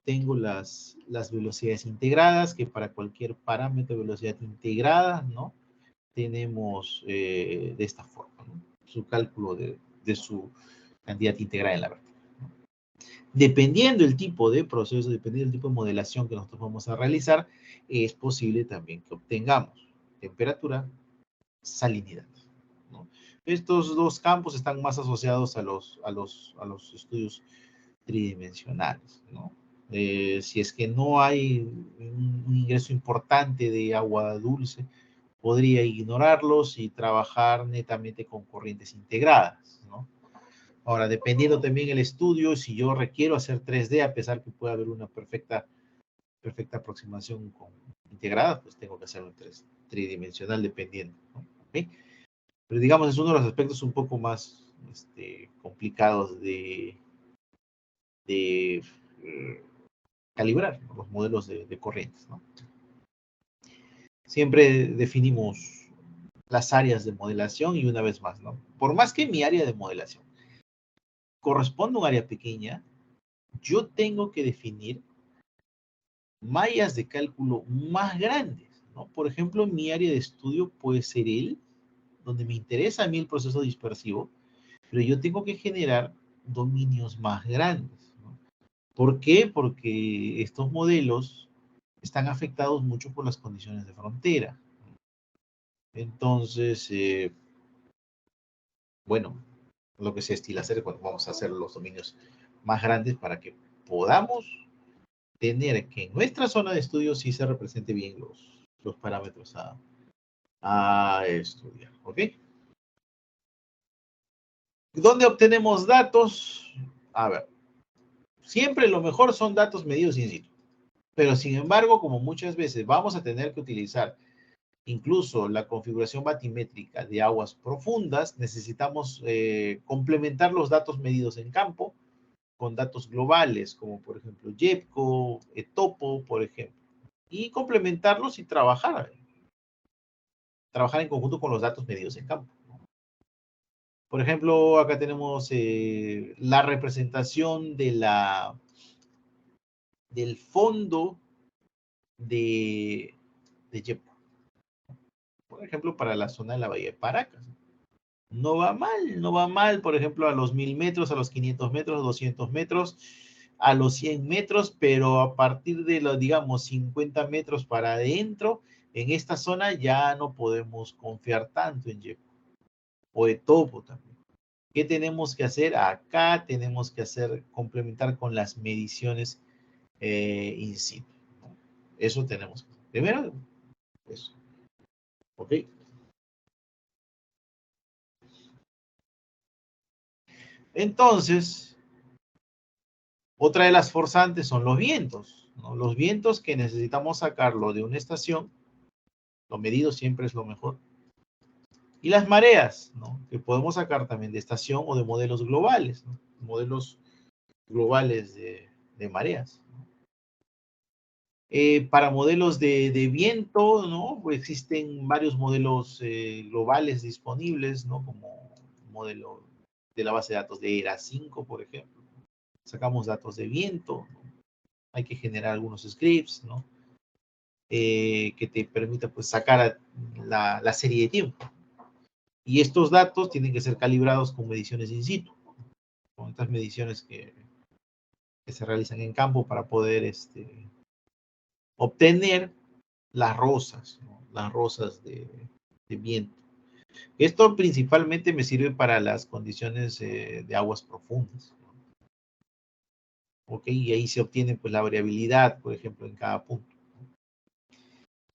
tengo las velocidades integradas, que para cualquier parámetro de velocidad integrada, ¿no? Tenemos de esta forma, ¿no? Su cálculo de su cantidad integrada en la vertical. Dependiendo del tipo de proceso, dependiendo del tipo de modelación que nosotros vamos a realizar, es posible también que obtengamos temperatura, salinidad, ¿no? Estos dos campos están más asociados a los estudios tridimensionales, ¿no? Si es que no hay un ingreso importante de agua dulce, podría ignorarlos y trabajar netamente con corrientes integradas, ¿no? Ahora, dependiendo también el estudio, si yo requiero hacer 3D, a pesar que pueda haber una perfecta aproximación con integrada, pues tengo que hacerlo en tridimensional dependiendo, ¿no? ¿Okay? Pero digamos, es uno de los aspectos un poco más complicados de calibrar, ¿no? Los modelos de corrientes, ¿no? Siempre definimos las áreas de modelación y una vez más, ¿no? Por más que mi área de modelación corresponda a un área pequeña, yo tengo que definir mallas de cálculo más grandes, ¿no? Por ejemplo, mi área de estudio puede ser donde me interesa a mí el proceso dispersivo, pero yo tengo que generar dominios más grandes, ¿no? ¿Por qué? Porque estos modelos están afectados mucho por las condiciones de frontera. Entonces, bueno, lo que se estila hacer cuando vamos a hacer los dominios más grandes para que podamos tener que en nuestra zona de estudio sí se represente bien los parámetros a estudiar, ¿ok? ¿Dónde obtenemos datos? A ver, siempre lo mejor son datos medidos in situ, pero sin embargo, como muchas veces vamos a tener que utilizar incluso la configuración batimétrica de aguas profundas, necesitamos complementar los datos medidos en campo con datos globales, como por ejemplo YEPCO, ETOPO, por ejemplo, y complementarlos y trabajar en conjunto con los datos medidos en campo. Por ejemplo, acá tenemos la representación del fondo de YEPCO. Por ejemplo, para la zona de la Bahía de Paracas. No va mal, por ejemplo, a los 1000 metros, a los 500 metros, 200 metros, a los 100 metros, pero a partir de los, digamos, 50 metros para adentro, en esta zona ya no podemos confiar tanto en YEPCO o ETOPO también. ¿Qué tenemos que hacer? Acá tenemos que complementar con las mediciones in situ, ¿no? Eso tenemos que hacer. Primero, eso. ¿Ok? Entonces, otra de las forzantes son los vientos, ¿no? Los vientos que necesitamos sacarlo de una estación, lo medido siempre es lo mejor. Y las mareas, ¿no? Que podemos sacar también de estación o de modelos globales, ¿no? Modelos globales de mareas, ¿no? Para modelos de viento, ¿no? Pues existen varios modelos globales disponibles, ¿no? Como modelo de la base de datos de ERA5, por ejemplo. Sacamos datos de viento, ¿no? Hay que generar algunos scripts, ¿no? Que te permita pues sacar la serie de tiempo. Y estos datos tienen que ser calibrados con mediciones in situ, con estas mediciones que se realizan en campo para poder obtener las rosas, ¿no? Las rosas de viento. Esto principalmente me sirve para las condiciones de aguas profundas, ¿no? ¿Ok? Y ahí se obtiene pues la variabilidad, por ejemplo, en cada punto.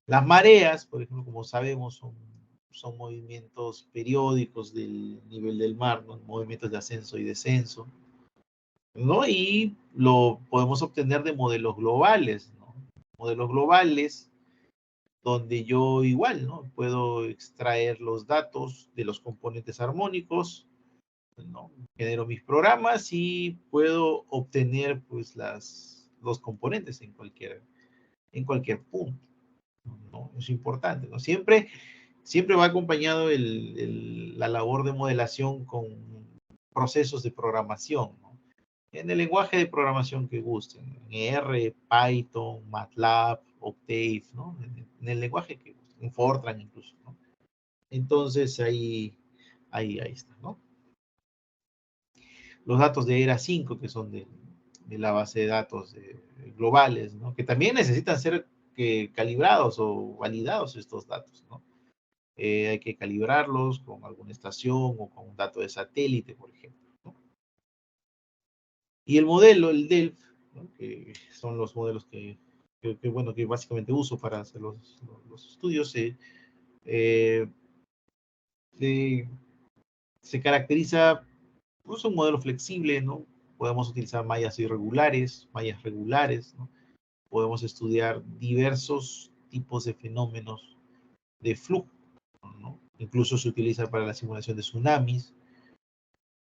Las mareas, por ejemplo, como sabemos, son movimientos periódicos del nivel del mar, ¿no? Movimientos de ascenso y descenso, ¿no? Y lo podemos obtener de modelos globales, ¿no? Modelos globales donde yo igual, ¿no? Puedo extraer los datos de los componentes armónicos, ¿no? Genero mis programas y puedo obtener pues los componentes en cualquier punto, ¿no? Es importante, ¿no? Siempre va acompañado la labor de modelación con procesos de programación, ¿no? en el lenguaje de programación que gusten, en R, Python, MATLAB, Octave, ¿no? En el lenguaje que gusten, en Fortran incluso, ¿no? Entonces ahí está, ¿no? Los datos de ERA 5, que son de la base de datos globales, ¿no? Que también necesitan ser calibrados o validados estos datos, ¿no? Hay que calibrarlos con alguna estación o con un dato de satélite, por ejemplo, ¿no? Y el modelo, el DELF, ¿no? Que son los modelos bueno, que básicamente uso para hacer los estudios, eh, eh, se caracteriza, pues, un modelo flexible, ¿no? Podemos utilizar mallas irregulares, mallas regulares, ¿no? Podemos estudiar diversos tipos de fenómenos de flujo, ¿no? Incluso se utiliza para la simulación de tsunamis,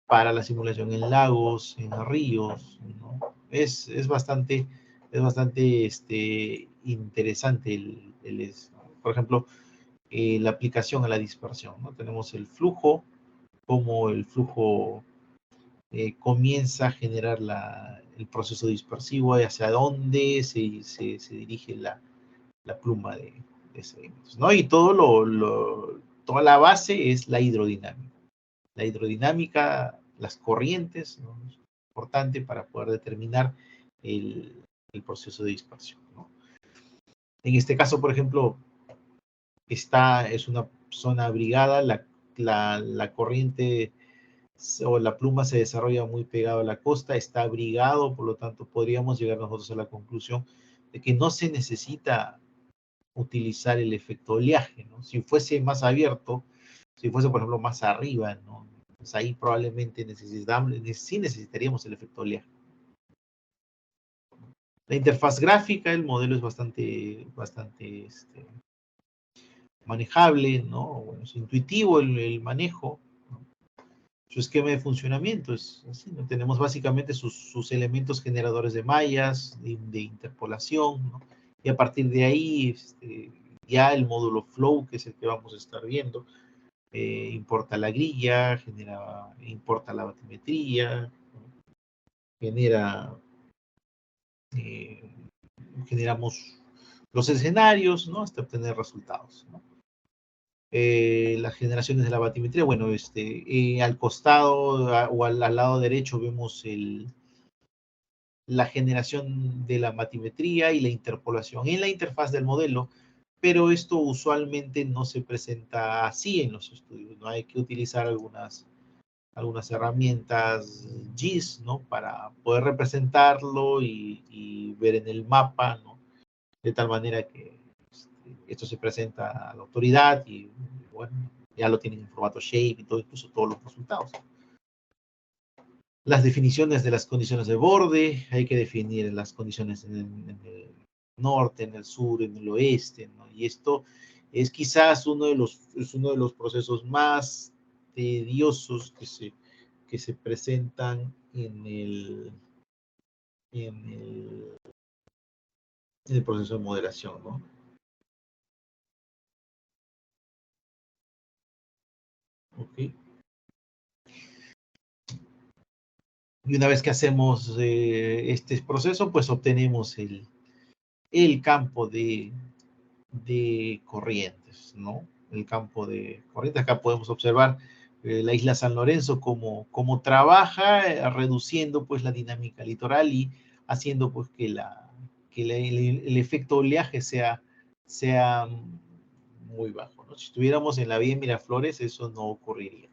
para la simulación en lagos, en ríos, ¿no? Es bastante, interesante por ejemplo, la aplicación a la dispersión, ¿no? Tenemos el flujo, como el flujo comienza a generar el proceso dispersivo y hacia dónde se dirige la pluma de sedimentos, ¿no? Y toda la base es la hidrodinámica. La hidrodinámica, las corrientes, ¿no? Es importante para poder determinar el proceso de dispersión, ¿no? En este caso, por ejemplo, es una zona abrigada, la corriente o la pluma se desarrolla muy pegado a la costa, está abrigado, por lo tanto podríamos llegar nosotros a la conclusión de que no se necesita utilizar el efecto oleaje, ¿no? Si fuese más abierto, si fuese, por ejemplo, más arriba, ¿no? Pues ahí probablemente sí necesitaríamos el efecto oleaje. La interfaz gráfica, el modelo es bastante manejable, ¿no? Bueno, es intuitivo el manejo, ¿no? Su esquema de funcionamiento es así, ¿no? Tenemos básicamente sus elementos generadores de mallas, de interpolación, ¿no? Y a partir de ahí, ya el módulo flow, que es el que vamos a estar viendo, importa la grilla, importa la batimetría, ¿no? genera, eh, generamos los escenarios, ¿no? Hasta obtener resultados, ¿no? Las generaciones de la batimetría, bueno, al costado o al lado derecho vemos la generación de la batimetría y la interpolación en la interfaz del modelo, pero esto usualmente no se presenta así en los estudios, ¿no? Hay que utilizar algunas herramientas GIS, ¿no? Para poder representarlo y ver en el mapa, ¿no? De tal manera que esto se presenta a la autoridad y, bueno, ya lo tienen en formato shape y todo, incluso todos los resultados. Las definiciones de las condiciones de borde, hay que definir las condiciones en el norte, en el sur, en el oeste, ¿no? Y esto es quizás uno de los procesos más tediosos que se presentan en el, en el proceso de moderación, ¿no? Ok. Y una vez que hacemos este proceso, pues obtenemos el campo de corrientes, ¿no? El campo de corrientes. Acá podemos observar la isla San Lorenzo como trabaja, reduciendo pues la dinámica litoral y haciendo pues el efecto oleaje sea muy bajo, ¿no? Si estuviéramos en la vía Miraflores, eso no ocurriría.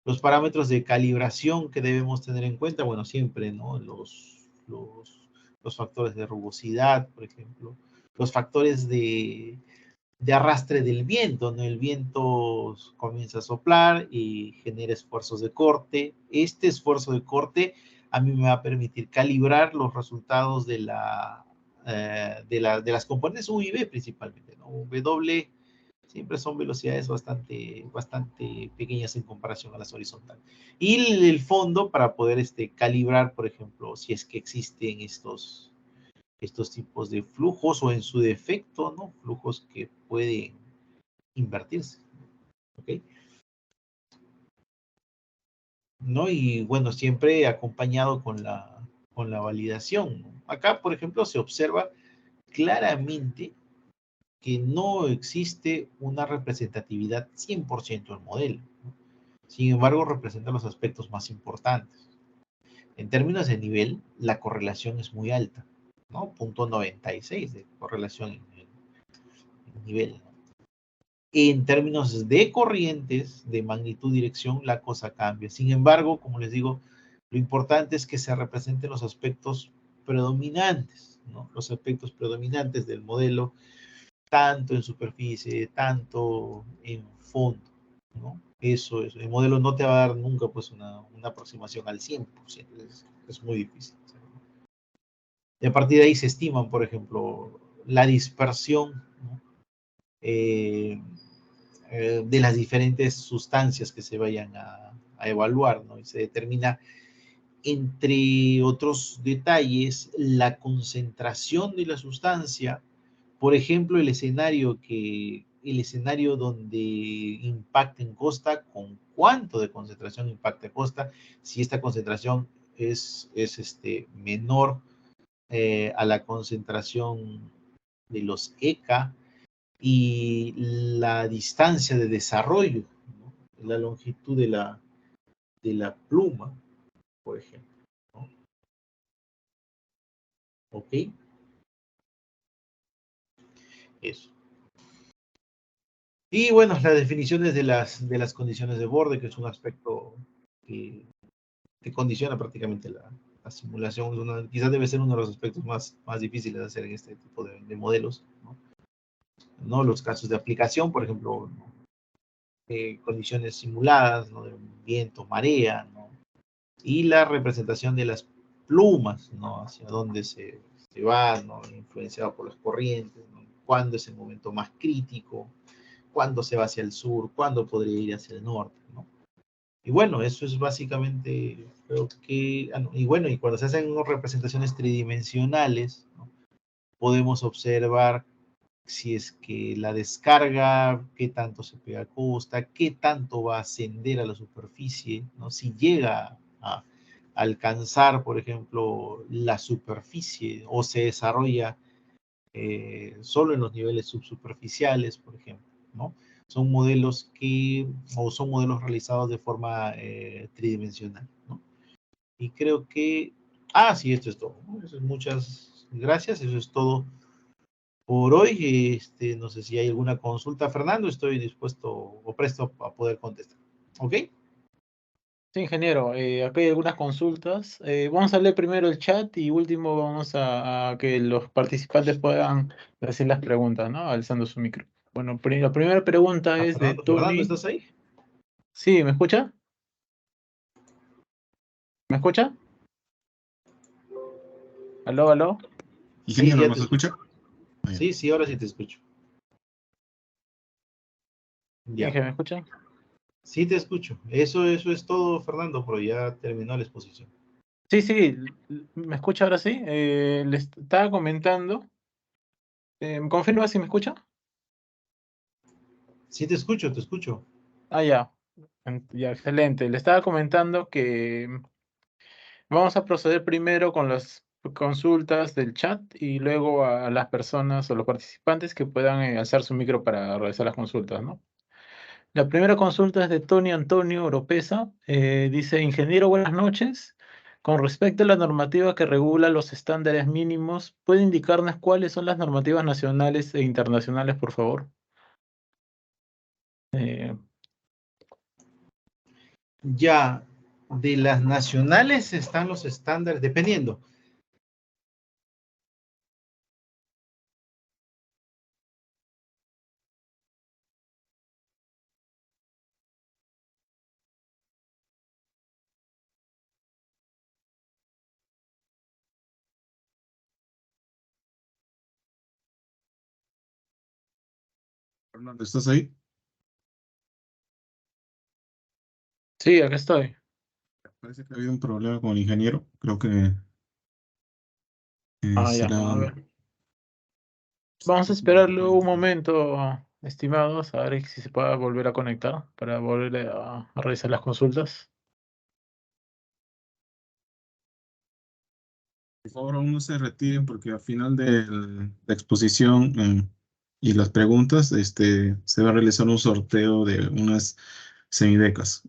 Los parámetros de calibración que debemos tener en cuenta, bueno, siempre, ¿no? Los factores de rugosidad, por ejemplo, los factores de arrastre del viento, ¿no? El viento comienza a soplar y genera esfuerzos de corte. Este esfuerzo de corte a mí me va a permitir calibrar los resultados de las componentes U y V principalmente, ¿no? W siempre son velocidades bastante pequeñas en comparación a las horizontales. Y el fondo para poder calibrar, por ejemplo, si es que existen estos tipos de flujos o en su defecto, ¿no? Flujos que pueden invertirse. ¿Ok? ¿no? Y bueno, siempre acompañado con la validación, ¿no? Acá, por ejemplo, se observa claramente que no existe una representatividad 100% del modelo, ¿no? Sin embargo, representa los aspectos más importantes. En términos de nivel, la correlación es muy alta, ¿no? 0.96 de correlación en nivel, ¿no? En términos de corrientes, de magnitud, dirección, la cosa cambia. Sin embargo, como les digo, lo importante es que se representen los aspectos predominantes, ¿no? Los aspectos predominantes del modelo, tanto en superficie, tanto en fondo, ¿no? Eso es. El modelo no te va a dar nunca pues una aproximación al 100%, es muy difícil. Y a partir de ahí se estiman, por ejemplo, la dispersión, ¿no? De las diferentes sustancias que se vayan a evaluar, ¿no? Y se determina, entre otros detalles, la concentración de la sustancia, por ejemplo, el escenario donde impacta en costa, con cuánto de concentración impacta en costa, si esta concentración menor a la concentración de los ECA, y la distancia de desarrollo, ¿no? La longitud de la pluma, por ejemplo, ¿no? ¿Ok? Eso. Y bueno, las definiciones de las condiciones de borde, que es un aspecto que condiciona prácticamente la simulación. Quizás debe ser uno de los aspectos más difíciles de hacer en este tipo de modelos, ¿no? ¿No? Los casos de aplicación, por ejemplo, ¿no? Condiciones simuladas, ¿no? De viento, marea, ¿no? Y la representación de las plumas, ¿no? Hacia dónde se va, ¿no? Influenciado por las corrientes, ¿no? Cuándo es el momento más crítico, cuándo se va hacia el sur, cuándo podría ir hacia el norte, ¿no? Y bueno, eso es básicamente, creo que, no, y bueno, y cuando se hacen representaciones tridimensionales, ¿no? Podemos observar si es que la descarga, qué tanto se pega a costa, qué tanto va a ascender a la superficie, ¿no? Si llega a alcanzar, por ejemplo, la superficie o se desarrolla solo en los niveles subsuperficiales, por ejemplo, ¿no? Son modelos son modelos realizados de forma tridimensional, ¿no? Y creo que, sí, esto es todo, ¿no? Muchas gracias, eso es todo por hoy. No sé si hay alguna consulta, Fernando, estoy dispuesto o presto a poder contestar. ¿Ok? Sí, ingeniero, acá hay algunas consultas. Vamos a leer primero el chat y último vamos a que los participantes puedan hacer las preguntas, ¿no? Alzando su micro. Bueno, la primera pregunta es de Fernando, Tony. ¿estás ahí? Sí, ¿me escucha? ¿Me escucha? ¿Aló, aló? Sí, Ingeniero, ya ¿nos te escucho. escucha? Ah, ya. Sí, sí, ahora sí te escucho. Ya. Inge, ¿me escucha? Sí te escucho. Eso es todo, Fernando, pero ya terminó la exposición. Sí, sí, ¿me escucha ahora sí? Le estaba comentando. ¿Me confirma si me escucha? Sí te escucho, te escucho. Ah, ya. Ya, excelente. Le estaba comentando que vamos a proceder primero con las consultas del chat y luego a las personas o los participantes que puedan alzar su micro para realizar las consultas, ¿no? La primera consulta es de Tony Antonio Oropesa. Dice, ingeniero, buenas noches. Con respecto a la normativa que regula los estándares mínimos, ¿puede indicarnos cuáles son las normativas nacionales e internacionales, por favor? Eh, Ya, de las nacionales están los estándares, dependiendo. Fernando, ¿estás ahí? sí, acá estoy. Parece que ha habido un problema con el ingeniero. Creo que Ah, ya, a será... ver. Vamos a esperarle un momento, estimados, a ver si se puede volver a conectar para volver a realizar las consultas. Por favor, aún no se retiren porque al final de la exposición y las preguntas, se va a realizar un sorteo de unas semibecas.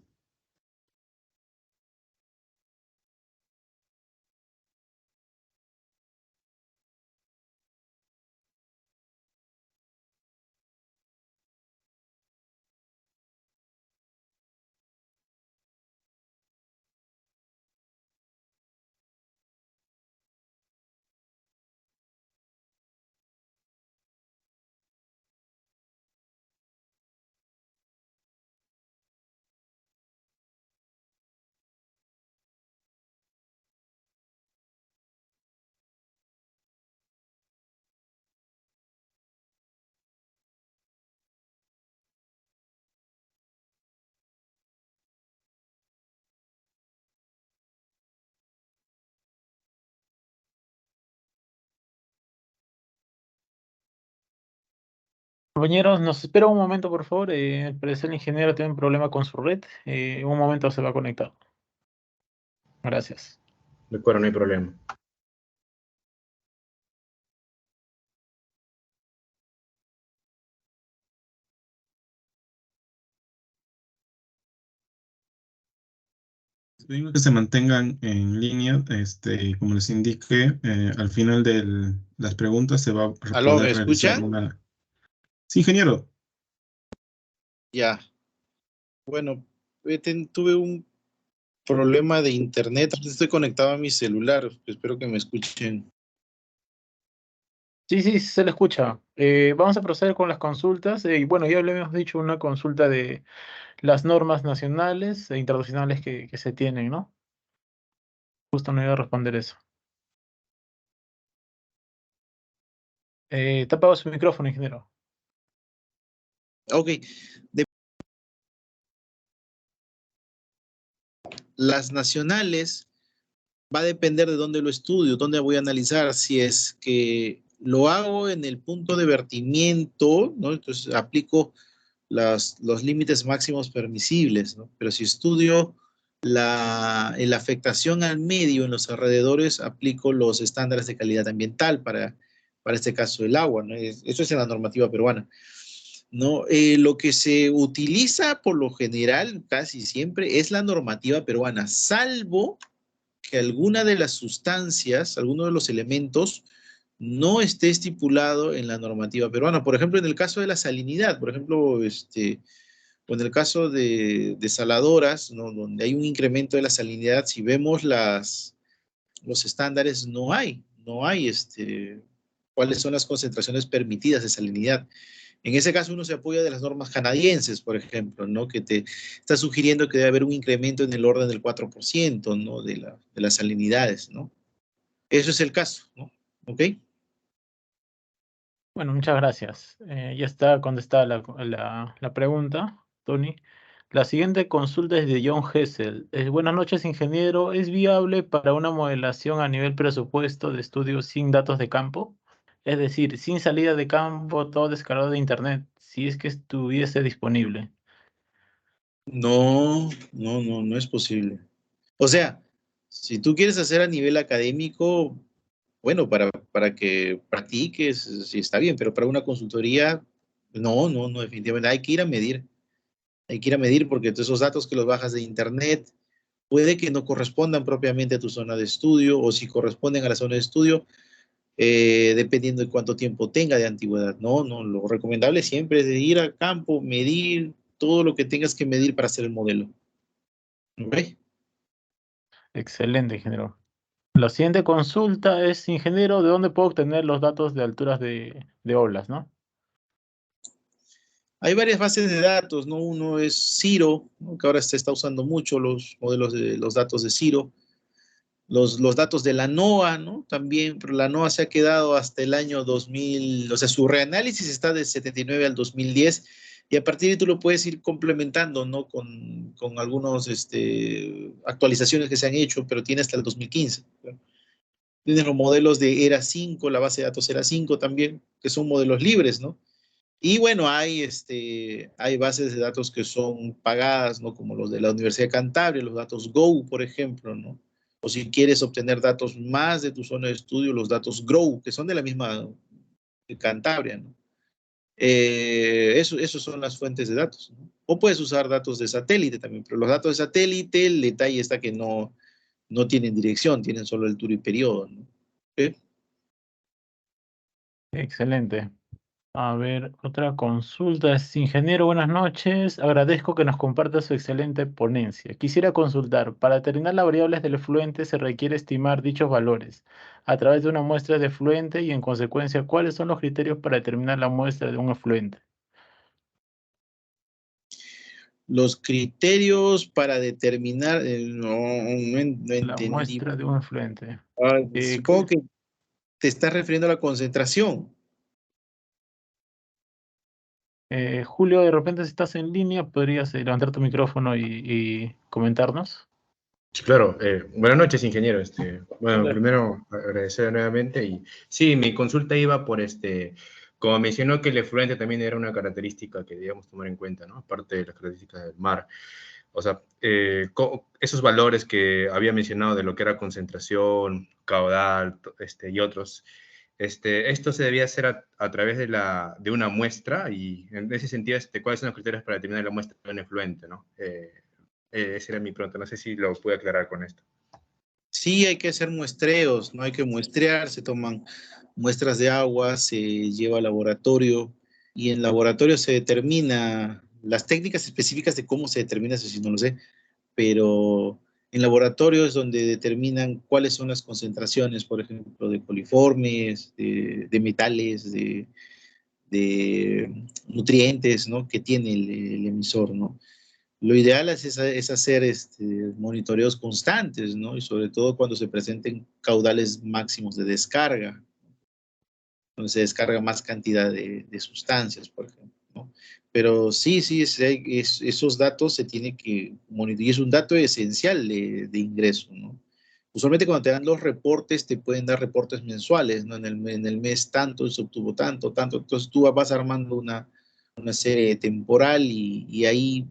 Compañeros, nos espera un momento, por favor. Al parecer el ingeniero tiene un problema con su red. Un momento se va a conectar. Gracias. De acuerdo, no hay problema. Pedimos que se mantengan en línea, como les indiqué, al final de las preguntas se va a ¿Aló, me poder realizar escuchan? una... Sí, ingeniero. Ya. Bueno, tuve un problema de internet. Estoy conectado a mi celular. Espero que me escuchen. Sí, sí, se le escucha. Vamos a proceder con las consultas. Y bueno, ya le hemos dicho una consulta de las normas nacionales e internacionales que se tienen, ¿no? Justo no iba a responder eso. Te ha apagado su micrófono, ingeniero. Ok. Las nacionales va a depender de dónde lo estudio, dónde voy a analizar. Si es que lo hago en el punto de vertimiento, ¿no? Entonces aplico los límites máximos permisibles, ¿no? Pero si estudio la afectación al medio en los alrededores, aplico los estándares de calidad ambiental para este caso del agua, ¿no? Eso es en la normativa peruana. ¿No? Lo que se utiliza por lo general, casi siempre, es la normativa peruana, salvo que alguna de las sustancias, alguno de los elementos, no esté estipulado en la normativa peruana. Por ejemplo, en el caso de la salinidad, por ejemplo, o en el caso de desaladoras, ¿no? Donde hay un incremento de la salinidad, si vemos los estándares, no hay cuáles son las concentraciones permitidas de salinidad. En ese caso uno se apoya de las normas canadienses, por ejemplo, ¿no? Que te está sugiriendo que debe haber un incremento en el orden del 4%, ¿no? De las salinidades, ¿no? Eso es el caso, ¿no? ¿Ok? Bueno, muchas gracias. Ya está contestada la pregunta, Tony. La siguiente consulta es de John Hessel. Buenas noches, ingeniero. ¿Es viable para una modelación a nivel presupuesto de estudios sin datos de campo? Es decir, sin salida de campo, todo descargado de Internet, si es que estuviese disponible. No, no, no, no es posible. O sea, si tú quieres hacer a nivel académico, bueno, para que practiques, sí está bien, pero para una consultoría, no, no, no, definitivamente hay que ir a medir. Hay que ir a medir porque esos datos que los bajas de internet puede que no correspondan propiamente a tu zona de estudio o si corresponden a la zona de estudio, dependiendo de cuánto tiempo tenga de antigüedad. No, no, lo recomendable siempre es de ir al campo, medir todo lo que tengas que medir para hacer el modelo. ¿Ok? Excelente, ingeniero. La siguiente consulta es, ingeniero, ¿de dónde puedo obtener los datos de alturas de olas, ¿no? Hay varias bases de datos, ¿no? Uno es Ciro, ¿no? Que ahora se está usando mucho los modelos de los datos de Ciro. Los datos de la NOAA, ¿no? También, pero la NOAA se ha quedado hasta el año 2000, o sea, su reanálisis está de 79 al 2010 y a partir de ahí tú lo puedes ir complementando, ¿no? Con algunas actualizaciones que se han hecho, pero tiene hasta el 2015, ¿no? Tienes los modelos de ERA 5, la base de datos ERA 5 también, que son modelos libres, ¿no? Y bueno, hay bases de datos que son pagadas, ¿no? Como los de la Universidad de Cantabria, los datos Go, por ejemplo, ¿no? O si quieres obtener datos más de tu zona de estudio, los datos GROW, que son de la misma de Cantabria, ¿no? Esos son las fuentes de datos, ¿no? O puedes usar datos de satélite también, pero los datos de satélite, el detalle está que no tienen dirección, tienen solo altura y periodo, ¿no? ¿Ok? Excelente. A ver, otra consulta es, ingeniero, buenas noches. Agradezco que nos comparta su excelente ponencia. Quisiera consultar, para determinar las variables del efluente se requiere estimar dichos valores a través de una muestra de efluente y en consecuencia, ¿cuáles son los criterios para determinar la muestra de un efluente? Los criterios para determinar, no La entendí. muestra de un efluente. Supongo que te estás refiriendo a la concentración. Julio, de repente si estás en línea, podrías levantar tu micrófono y comentarnos. Sí, claro. Buenas noches, ingeniero. Bueno, Hola. primero agradecer nuevamente. Y sí, mi consulta iba por como mencionó que el efluente también era una característica que debíamos tomar en cuenta, ¿no? Aparte de las características del mar. O sea, esos valores que había mencionado de lo que era concentración, caudal, y otros, esto se debía hacer a través de una muestra y en ese sentido, ¿cuáles son los criterios para determinar la muestra de un efluente, ¿no? Esa era mi pregunta. No sé si lo pude aclarar con esto. Sí, hay que hacer muestreos, no hay que muestrear, se toman muestras de agua, se lleva al laboratorio y en laboratorio se determina las técnicas específicas de cómo se determina eso, si no lo sé, pero en laboratorio es donde determinan cuáles son las concentraciones, por ejemplo, de coliformes, de metales, de nutrientes, ¿no? Que tiene el emisor, ¿no? Lo ideal es hacer monitoreos constantes, ¿no? Y sobre todo cuando se presenten caudales máximos de descarga, donde se descarga más cantidad de sustancias, por ejemplo, ¿no? Pero sí, esos datos se tienen que monitorear y es un dato esencial de ingreso, ¿no? Usualmente cuando te dan los reportes, te pueden dar reportes mensuales, ¿no? En el mes tanto, se obtuvo tanto, tanto. Entonces tú vas armando una serie temporal y ahí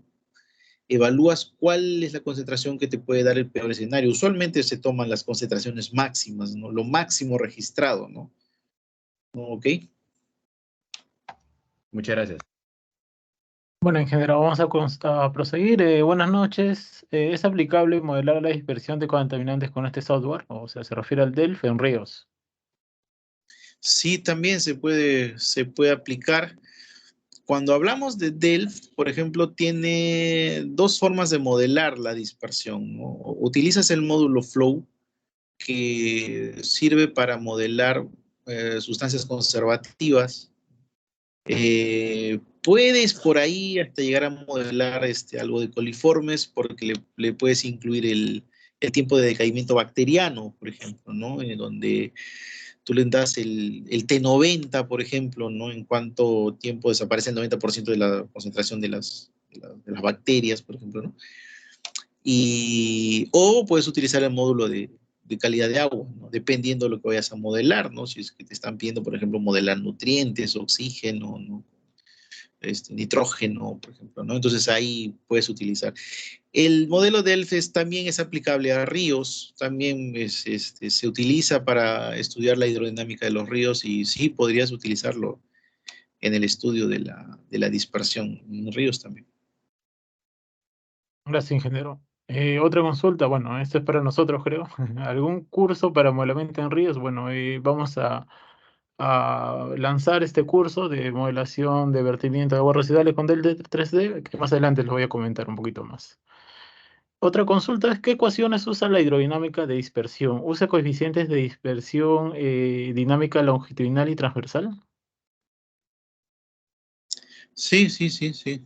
evalúas cuál es la concentración que te puede dar el peor escenario. Usualmente se toman las concentraciones máximas, ¿no? Lo máximo registrado, ¿no? ¿Ok? Muchas gracias. Bueno, ingeniero, vamos a proseguir. Buenas noches. ¿Es aplicable modelar la dispersión de contaminantes con este software? O sea, se refiere al DELF en ríos. Sí, también se puede aplicar. Cuando hablamos de DELF, por ejemplo, tiene dos formas de modelar la dispersión, ¿no? Utilizas el módulo Flow, que sirve para modelar sustancias conservativas. Puedes por ahí hasta llegar a modelar algo de coliformes porque le puedes incluir el tiempo de decaimiento bacteriano, por ejemplo, ¿no? Donde tú le das el T90, por ejemplo, ¿no? En cuánto tiempo desaparece el 90% de la concentración de las bacterias, por ejemplo, ¿no? O puedes utilizar el módulo de calidad de agua, ¿no? Dependiendo de lo que vayas a modelar, ¿no? Si es que te están pidiendo, por ejemplo, modelar nutrientes, oxígeno, ¿no? Nitrógeno, por ejemplo, ¿no? Entonces ahí puedes utilizar. El modelo de ELF también es aplicable a ríos, también se utiliza para estudiar la hidrodinámica de los ríos y sí podrías utilizarlo en el estudio de la dispersión en ríos también. Gracias, ingeniero. Otra consulta, bueno, esto es para nosotros, creo. ¿Algún curso para modelamiento en ríos? Bueno, vamos a lanzar este curso de modelación de vertimiento de aguas residuales con Delta 3D, que más adelante les voy a comentar un poquito más. Otra consulta es, ¿qué ecuaciones usa la hidrodinámica de dispersión? ¿Usa coeficientes de dispersión dinámica longitudinal y transversal? Sí, sí, sí, sí.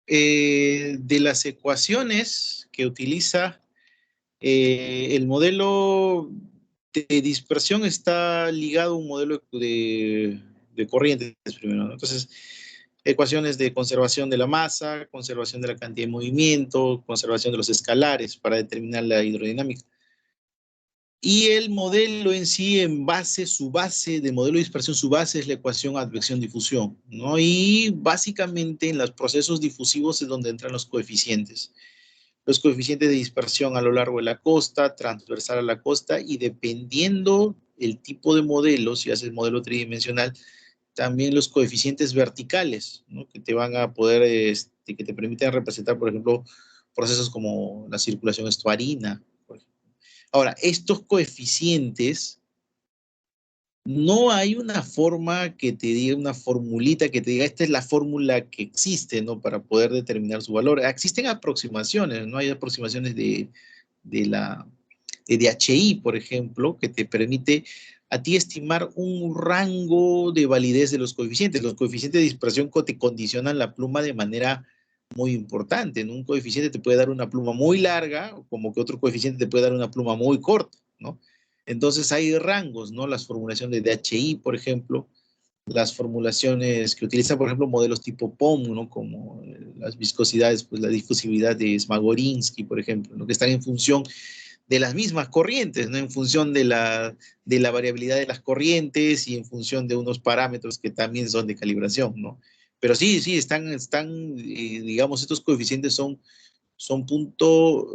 De las ecuaciones que utiliza el modelo de dispersión está ligado a un modelo de corrientes primero, ¿no? Entonces, ecuaciones de conservación de la masa, conservación de la cantidad de movimiento, conservación de los escalares para determinar la hidrodinámica. Y el modelo en sí, su base de modelo de dispersión, su base es la ecuación advección-difusión, ¿no? Y básicamente en los procesos difusivos es donde entran los coeficientes. los coeficientes de dispersión a lo largo de la costa, transversal a la costa, y dependiendo el tipo de modelo, si haces modelo tridimensional, también los coeficientes verticales, ¿no? Que te van a poder, que te permiten representar, por ejemplo, procesos como la circulación estuarina. Ahora, estos coeficientes, no hay una forma que te diga, una formulita que te diga, esta es la fórmula que existe, ¿no? Para poder determinar su valor. Existen aproximaciones, ¿no? Hay aproximaciones de DHI, por ejemplo, que te permite a ti estimar un rango de validez de los coeficientes. Los coeficientes de dispersión te condicionan la pluma de manera muy importante, ¿no? Un coeficiente te puede dar una pluma muy larga, como que otro coeficiente te puede dar una pluma muy corta, ¿no? Entonces hay rangos, ¿no? Las formulaciones de DHI, por ejemplo, las formulaciones que utilizan, por ejemplo, modelos tipo POM, ¿no? Como las viscosidades, pues la difusividad de Smagorinsky, por ejemplo, ¿no? Que están en función de las mismas corrientes, ¿no? En función de la variabilidad de las corrientes y en función de unos parámetros que también son de calibración, ¿no? Pero sí, digamos, estos coeficientes son punto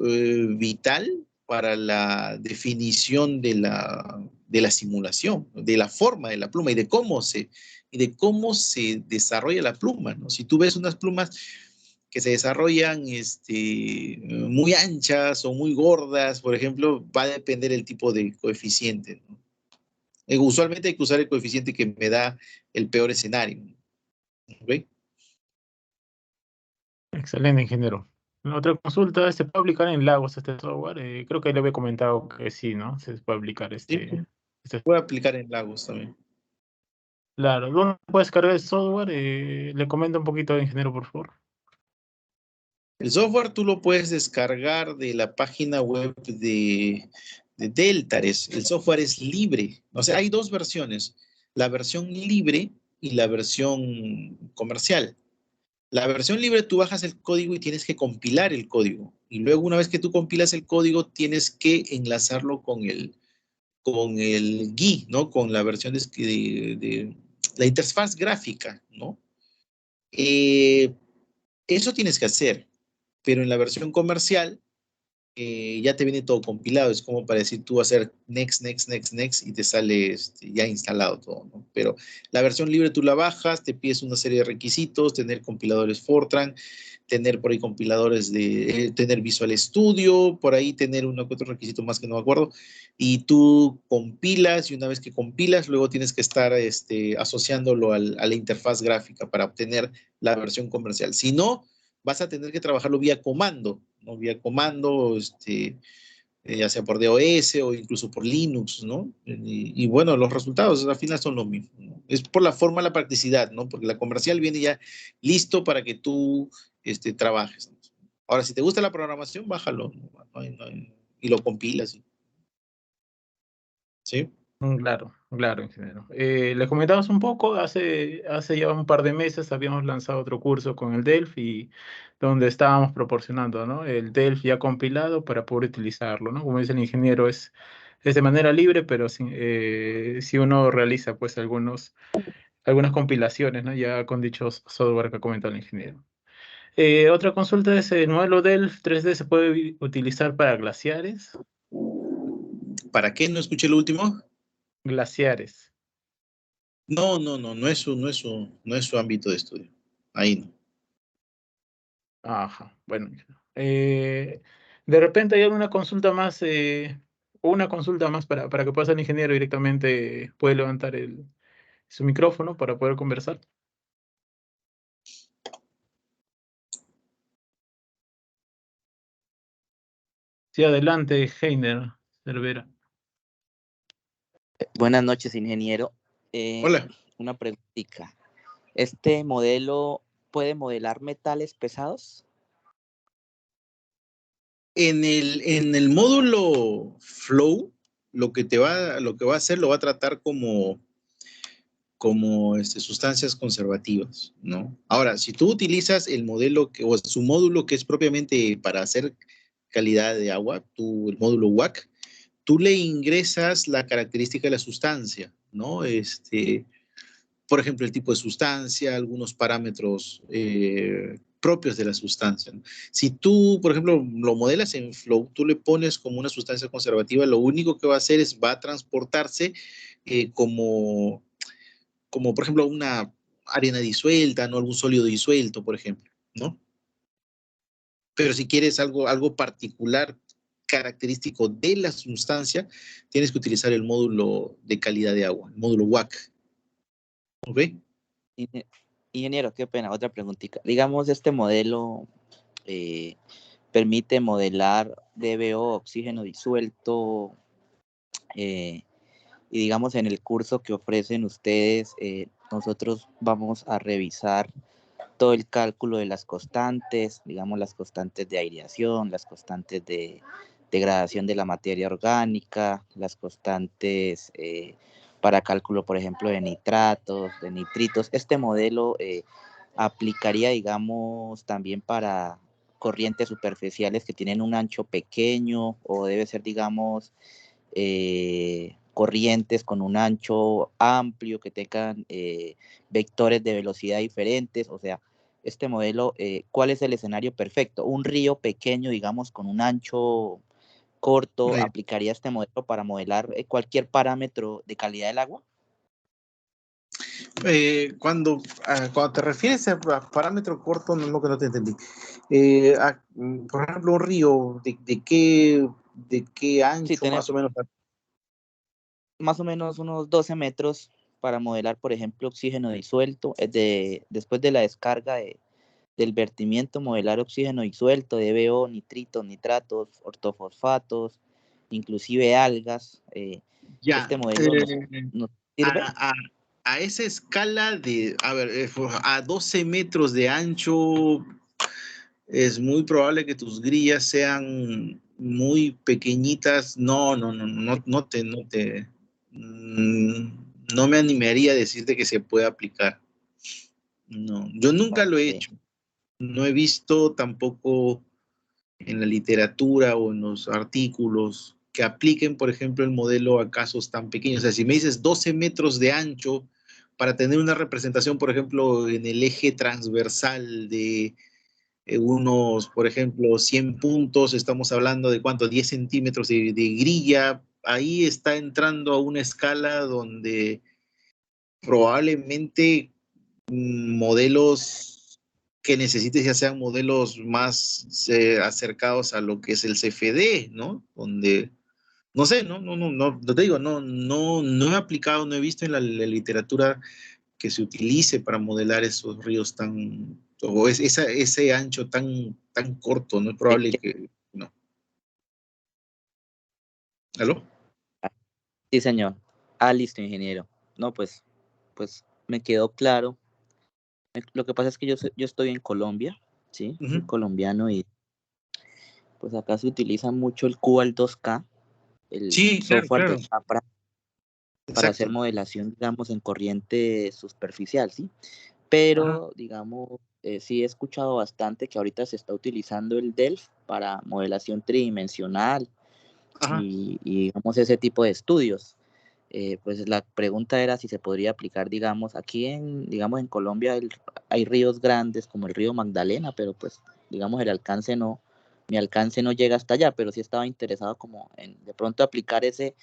vital para la definición de la simulación, de la forma de la pluma y de cómo se desarrolla la pluma, ¿no? Si tú ves unas plumas que se desarrollan muy anchas o muy gordas, por ejemplo, va a depender el tipo de coeficiente, ¿no? Usualmente hay que usar el coeficiente que me da el peor escenario, ¿ok? Excelente, ingeniero. Otra consulta, ¿se puede aplicar en Lagos este software? Creo que le había comentado que sí, ¿no? Se puede aplicar Sí, este. puede aplicar en lagos también. Claro, ¿dónde puedes cargar el software? Le comento un poquito, ingeniero, por favor. El software tú lo puedes descargar de la página web de Deltares. El software es libre. O sea, hay dos versiones, la versión libre y la versión comercial. La versión libre tú bajas el código y tienes que compilar el código. Y luego una vez que tú compilas el código, tienes que enlazarlo con el GUI, ¿no? Con la versión de la interfaz gráfica, ¿no? Eso tienes que hacer, pero en la versión comercial ya te viene todo compilado. Es como para decir tú hacer next, next, next, next y te sale ya instalado todo, ¿no? Pero la versión libre tú la bajas, te pides una serie de requisitos, tener compiladores Fortran, tener por ahí compiladores tener Visual Studio, por ahí tener uno que otro requisito más que no me acuerdo, y tú compilas, y una vez que compilas, luego tienes que estar asociándolo a la interfaz gráfica para obtener la versión comercial. Si no, vas a tener que trabajarlo vía comando, ¿no? Vía comando, ya sea por DOS o incluso por Linux, ¿no? Y bueno, los resultados al final son los mismos, ¿no? Es por la forma, la practicidad, ¿no? Porque la comercial viene ya listo para que tú trabajes, ¿no? Ahora, si te gusta la programación, bájalo, ¿no? Y lo compilas, ¿sí? Claro, claro, ingeniero. Les comentamos un poco, hace ya un par de meses habíamos lanzado otro curso con el Delphi, donde estábamos proporcionando, ¿no? El Delphi ya compilado para poder utilizarlo, ¿no? Como dice el ingeniero, es de manera libre, pero si uno realiza pues algunas compilaciones, ¿no? Ya con dichos software que ha comentado el ingeniero. Otra consulta es, ¿el modelo Delphi 3D se puede utilizar para glaciares? ¿Para qué? No escuché lo último. Glaciares. No es su ámbito de estudio. Ahí no. Ajá, bueno. De repente hay alguna consulta más, una consulta más para que pueda ser el ingeniero directamente, puede levantar su micrófono para poder conversar. Sí, adelante, Heiner Cervera. Buenas noches, ingeniero. Hola. Una preguntita. ¿Este modelo puede modelar metales pesados? En el módulo Flow, lo que va a hacer, lo va a tratar como sustancias conservativas, ¿no? Ahora, si tú utilizas el modelo o su módulo que es propiamente para hacer calidad de agua, el módulo WAC, tú le ingresas la característica de la sustancia, ¿no? Por ejemplo, el tipo de sustancia, algunos parámetros propios de la sustancia, ¿no? Si tú, por ejemplo, lo modelas en flow, tú le pones como una sustancia conservativa, lo único que va a hacer es va a transportarse como, por ejemplo, una arena disuelta, ¿no? Algún sólido disuelto, por ejemplo, ¿no? Pero si quieres algo particular, característico de la sustancia, tienes que utilizar el módulo de calidad de agua, el módulo WAC. ¿Ok? Ingeniero, qué pena, otra preguntita. Digamos, este modelo permite modelar DBO, oxígeno disuelto, y digamos en el curso que ofrecen ustedes, nosotros vamos a revisar todo el cálculo de las constantes, digamos las constantes de aireación, las constantes de degradación de la materia orgánica, las constantes para cálculo, por ejemplo, de nitratos, de nitritos. Este modelo aplicaría, digamos, también para corrientes superficiales que tienen un ancho pequeño, o debe ser, digamos, corrientes con un ancho amplio que tengan vectores de velocidad diferentes. O sea, este modelo, ¿cuál es el escenario perfecto? Un río pequeño, digamos, con un ancho corto, Right. ¿aplicaría este modelo para modelar cualquier parámetro de calidad del agua? Cuando te refieres a parámetro corto, no, que no te entendí. Por ejemplo, un río, ¿de qué ancho Sí, más o menos? más o menos unos 12 metros para modelar, por ejemplo, oxígeno disuelto, después de la descarga del vertimiento, modelar oxígeno disuelto, DBO, nitritos, nitratos, ortofosfatos, inclusive algas. Ya, Este modelo nos sirve. a esa escala de, a ver, a 12 metros de ancho, es muy probable que tus grillas sean muy pequeñitas. No me animaría a decirte que se puede aplicar. No, yo nunca lo he Okay. hecho. No he visto tampoco en la literatura o en los artículos que apliquen, por ejemplo, el modelo a casos tan pequeños. O sea, si me dices 12 metros de ancho para tener una representación, por ejemplo, en el eje transversal de unos, por ejemplo, 100 puntos, estamos hablando de cuánto, 10 centímetros de grilla, ahí está entrando a una escala donde probablemente modelos que necesites ya sean modelos más acercados a lo que es el CFD, ¿no? Donde, no sé, no te digo, no he aplicado, no he visto en la literatura que se utilice para modelar esos ríos tan, o ese ancho tan corto, no es probable que, no. ¿Aló? Sí, señor. Listo, ingeniero. No, pues me quedó claro. Lo que pasa es que yo estoy en Colombia, ¿sí? Soy colombiano, y pues acá se utiliza mucho el QL 2K, el Sí, claro, software de claro. Safra, para hacer Exacto. modelación, digamos, en corriente superficial, ¿sí? Ajá. Pero, digamos, sí he escuchado bastante que ahorita se está utilizando el DELF para modelación tridimensional Ajá. y digamos, ese tipo de estudios. Pues la pregunta era si se podría aplicar, digamos, aquí digamos, en Colombia hay ríos grandes como el río Magdalena, pero pues, digamos, mi alcance no llega hasta allá, pero sí estaba interesado como en de pronto aplicar ese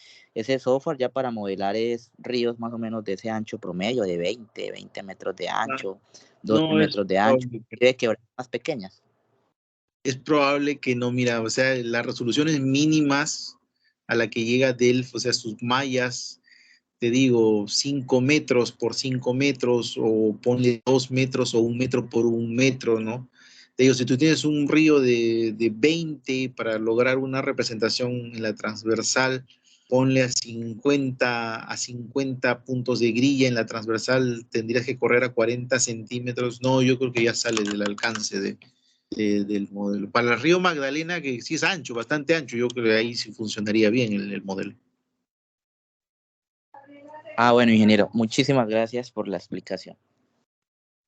software ya para modelar ríos más o menos de ese ancho promedio, de 20 metros de ancho, 12 No es metros de ancho, probable. y de quebradas más pequeñas. Es probable que no, mira, o sea, las resoluciones mínimas a la que llega Delphi, o sea, sus mallas, te digo, 5 metros por 5 metros, o ponle 2 metros o 1 metro por 1 metro, ¿no? Te digo, si tú tienes un río de 20 para lograr una representación en la transversal, ponle a 50 puntos de grilla en la transversal, tendrías que correr a 40 centímetros. No, yo creo que ya sale del alcance del modelo. Para el río Magdalena, que sí es ancho, bastante ancho, yo creo que ahí sí funcionaría bien el modelo. Bueno, ingeniero, muchísimas gracias por la explicación.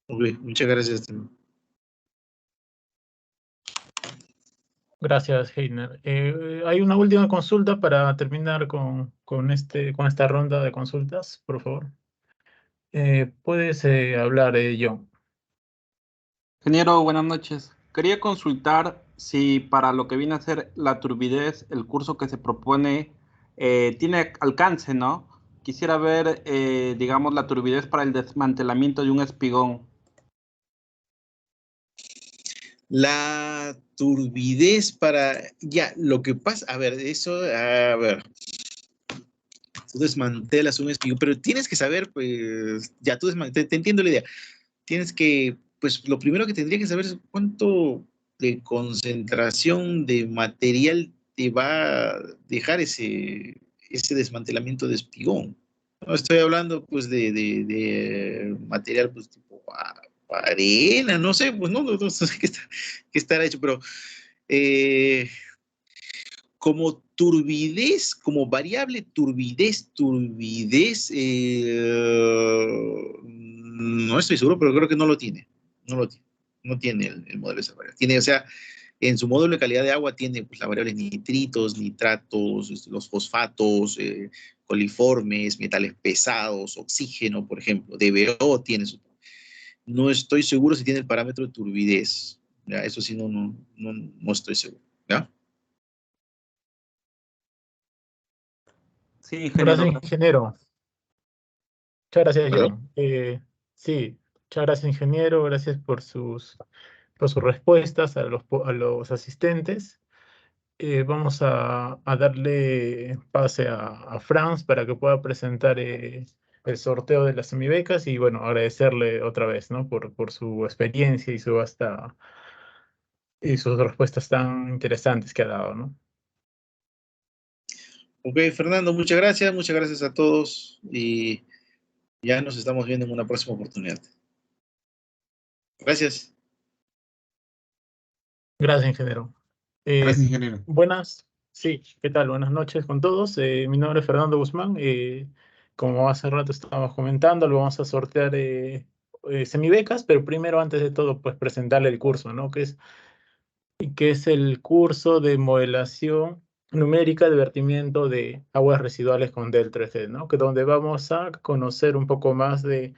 Okay, muchas gracias. Gracias, Heiner. Hay una última consulta para terminar con esta ronda de consultas, por favor. Puedes hablar, John. Ingeniero, buenas noches. Quería consultar si para lo que viene a ser la turbidez, el curso que se propone tiene alcance, ¿no? Quisiera ver, digamos, la turbidez para el desmantelamiento de un espigón. La turbidez para, ya, lo que pasa, a ver, eso, a ver, tú desmantelas un espigón, pero tienes que saber, pues, ya tú te entiendo la idea. Tienes que, pues, lo primero que tendría que saber es cuánto de concentración de material te va a dejar ese desmantelamiento de espigón. No estoy hablando, pues, de material, pues, tipo arena, no sé, pues, no sé qué estará hecho, pero eh, como turbidez, como variable turbidez, no estoy seguro, pero creo que no lo tiene. No lo tiene. No tiene el modelo de esa variable. Tiene, o sea, en su módulo de calidad de agua tiene pues, las variables nitritos, nitratos, los fosfatos, coliformes, metales pesados, oxígeno, por ejemplo. DBO tiene su. No estoy seguro si tiene el parámetro de turbidez. ¿Ya? Eso sí, no estoy seguro. ¿Ya? Sí, ingeniero. Gracias, ingeniero. Muchas gracias, ¿Aló? John. Sí, muchas gracias, ingeniero. Gracias por sus respuestas a los asistentes. Vamos a darle pase a Franz para que pueda presentar el sorteo de las semibecas y bueno, agradecerle otra vez, ¿no? Por su experiencia y y sus respuestas tan interesantes que ha dado, ¿no? Ok, Fernando, muchas gracias a todos y ya nos estamos viendo en una próxima oportunidad. Gracias. Gracias, ingeniero. Eh, Gracias, ingeniero. buenas, sí, ¿qué tal? Buenas noches con todos. Mi nombre es Fernando Guzmán. Como hace rato estábamos comentando, lo vamos a sortear semibecas, pero primero, antes de todo, pues presentarle el curso, ¿no? Que es el curso de modelación numérica de vertimiento de aguas residuales con DEL 3D, ¿no? Que donde vamos a conocer un poco más de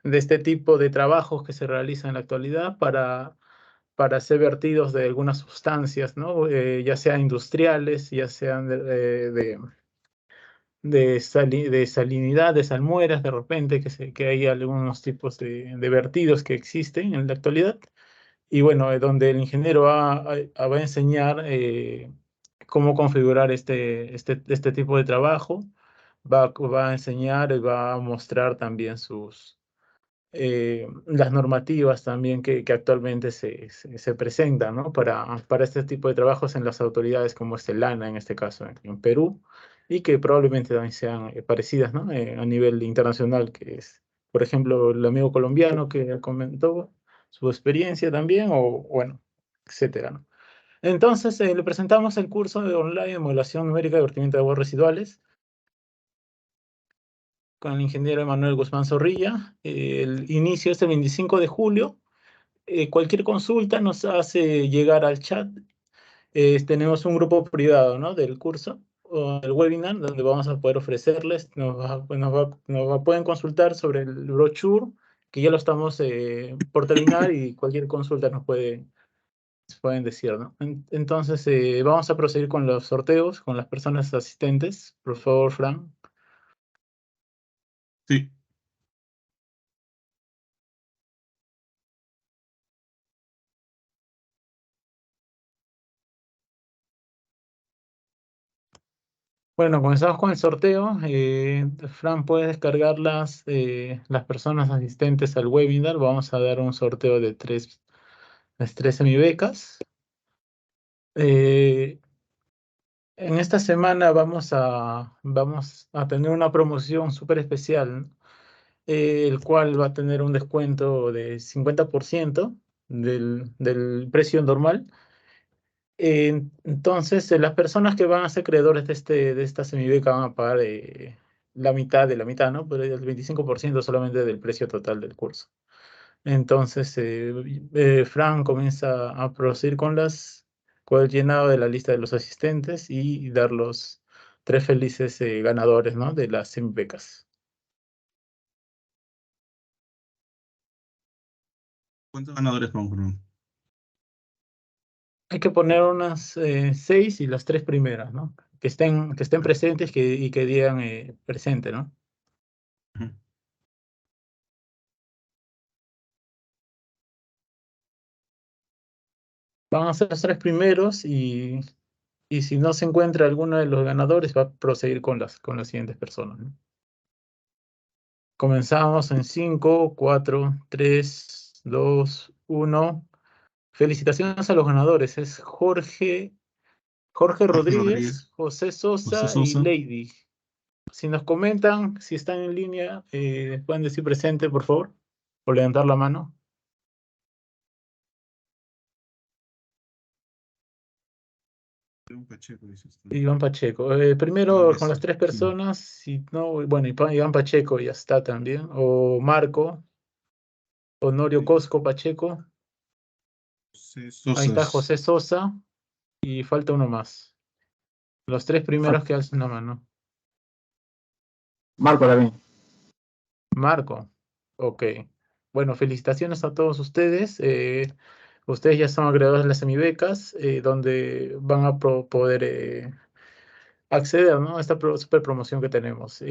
este tipo de trabajos que se realizan en la actualidad para hacer vertidos de algunas sustancias, ¿no? Ya sean industriales, ya sean de salinidad, de salmueras, de repente, que hay algunos tipos de vertidos que existen en la actualidad. Y bueno, donde el ingeniero va a enseñar cómo configurar este tipo de trabajo, va a enseñar y va a mostrar también las normativas también que actualmente se presentan, ¿no? Para este tipo de trabajos en las autoridades como es el ANA, en este caso, en Perú, y que probablemente también sean parecidas, ¿no? A nivel internacional, que es, por ejemplo, el amigo colombiano que comentó su experiencia también, o bueno, etcétera, ¿no? Entonces, le presentamos el curso de online de modelación numérica de vertimiento de aguas residuales con el ingeniero Emanuel Guzmán Zorrilla. El inicio es el 25 de julio. Cualquier consulta nos hace llegar al chat. Tenemos un grupo privado, ¿no? Del curso o el webinar donde vamos a poder ofrecerles, pueden consultar sobre el brochure, que ya lo estamos por terminar y cualquier consulta pueden decir, ¿no? Entonces, vamos a proseguir con los sorteos, con las personas asistentes. Por favor, Fran. Sí. Bueno, comenzamos con el sorteo. Fran, puedes descargar las personas asistentes al webinar. Vamos a dar un sorteo de las tres semibecas. Eh, en esta semana vamos a tener una promoción súper especial, ¿no? El cual va a tener un descuento de 50% del precio normal. Entonces, las personas que van a ser creadores de esta semibeca van a pagar la mitad de la mitad, ¿no? Pero el 25% solamente del precio total del curso. Entonces, Fran comienza a proceder con el llenado de la lista de los asistentes y dar los tres felices ganadores, ¿no? De las semibecas. ¿Cuántos ganadores conforman? Hay que poner unas 6 y las 3 primeras, ¿no? Que estén presentes y que digan presente, ¿no? Ujú. Van a ser los 3 primeros y si no se encuentra alguno de los ganadores, va a proseguir con las siguientes personas, ¿no? Comenzamos en 5, 4, 3, 2, 1. Felicitaciones a los ganadores. Es Jorge Jorge Rodríguez, Rodríguez, José José Sosa y Sosa. Lady. Si nos comentan, si están en línea, pueden decir presente, por favor, o levantar la mano. Iván Pacheco, dice usted. Iván Pacheco. Primero Iván con las 3 sí. personas, si no, bueno, Iván Pacheco ya está también. O Marco, Honorio Sí. Cosco Pacheco. José Ahí está Sosas. José Sosa y falta uno más. Los 3 primeros que alzan la mano. Marco también. Marco. Ok. Bueno, felicitaciones a todos ustedes. Ustedes ya son agregados a las semibecas, donde van a poder acceder, ¿no?, a esta super promoción que tenemos.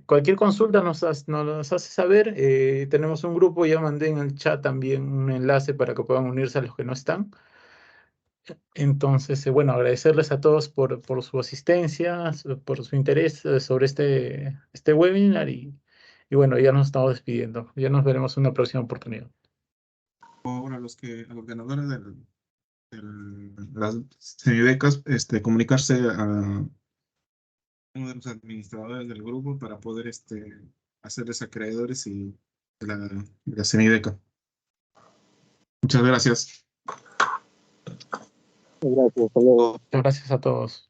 Cualquier consulta nos hace saber. Tenemos un grupo, ya mandé en el chat también un enlace para que puedan unirse a los que no están. Entonces, bueno, agradecerles a todos por su asistencia, por su interés sobre este webinar y bueno, ya nos estamos despidiendo. Ya nos veremos en una próxima oportunidad. Ahora a los ganadores de las semibecas, comunicarse a uno de los administradores del grupo para poder hacerles acreedores y la semibeca. Muchas gracias. Gracias, hasta luego. Muchas gracias a todos.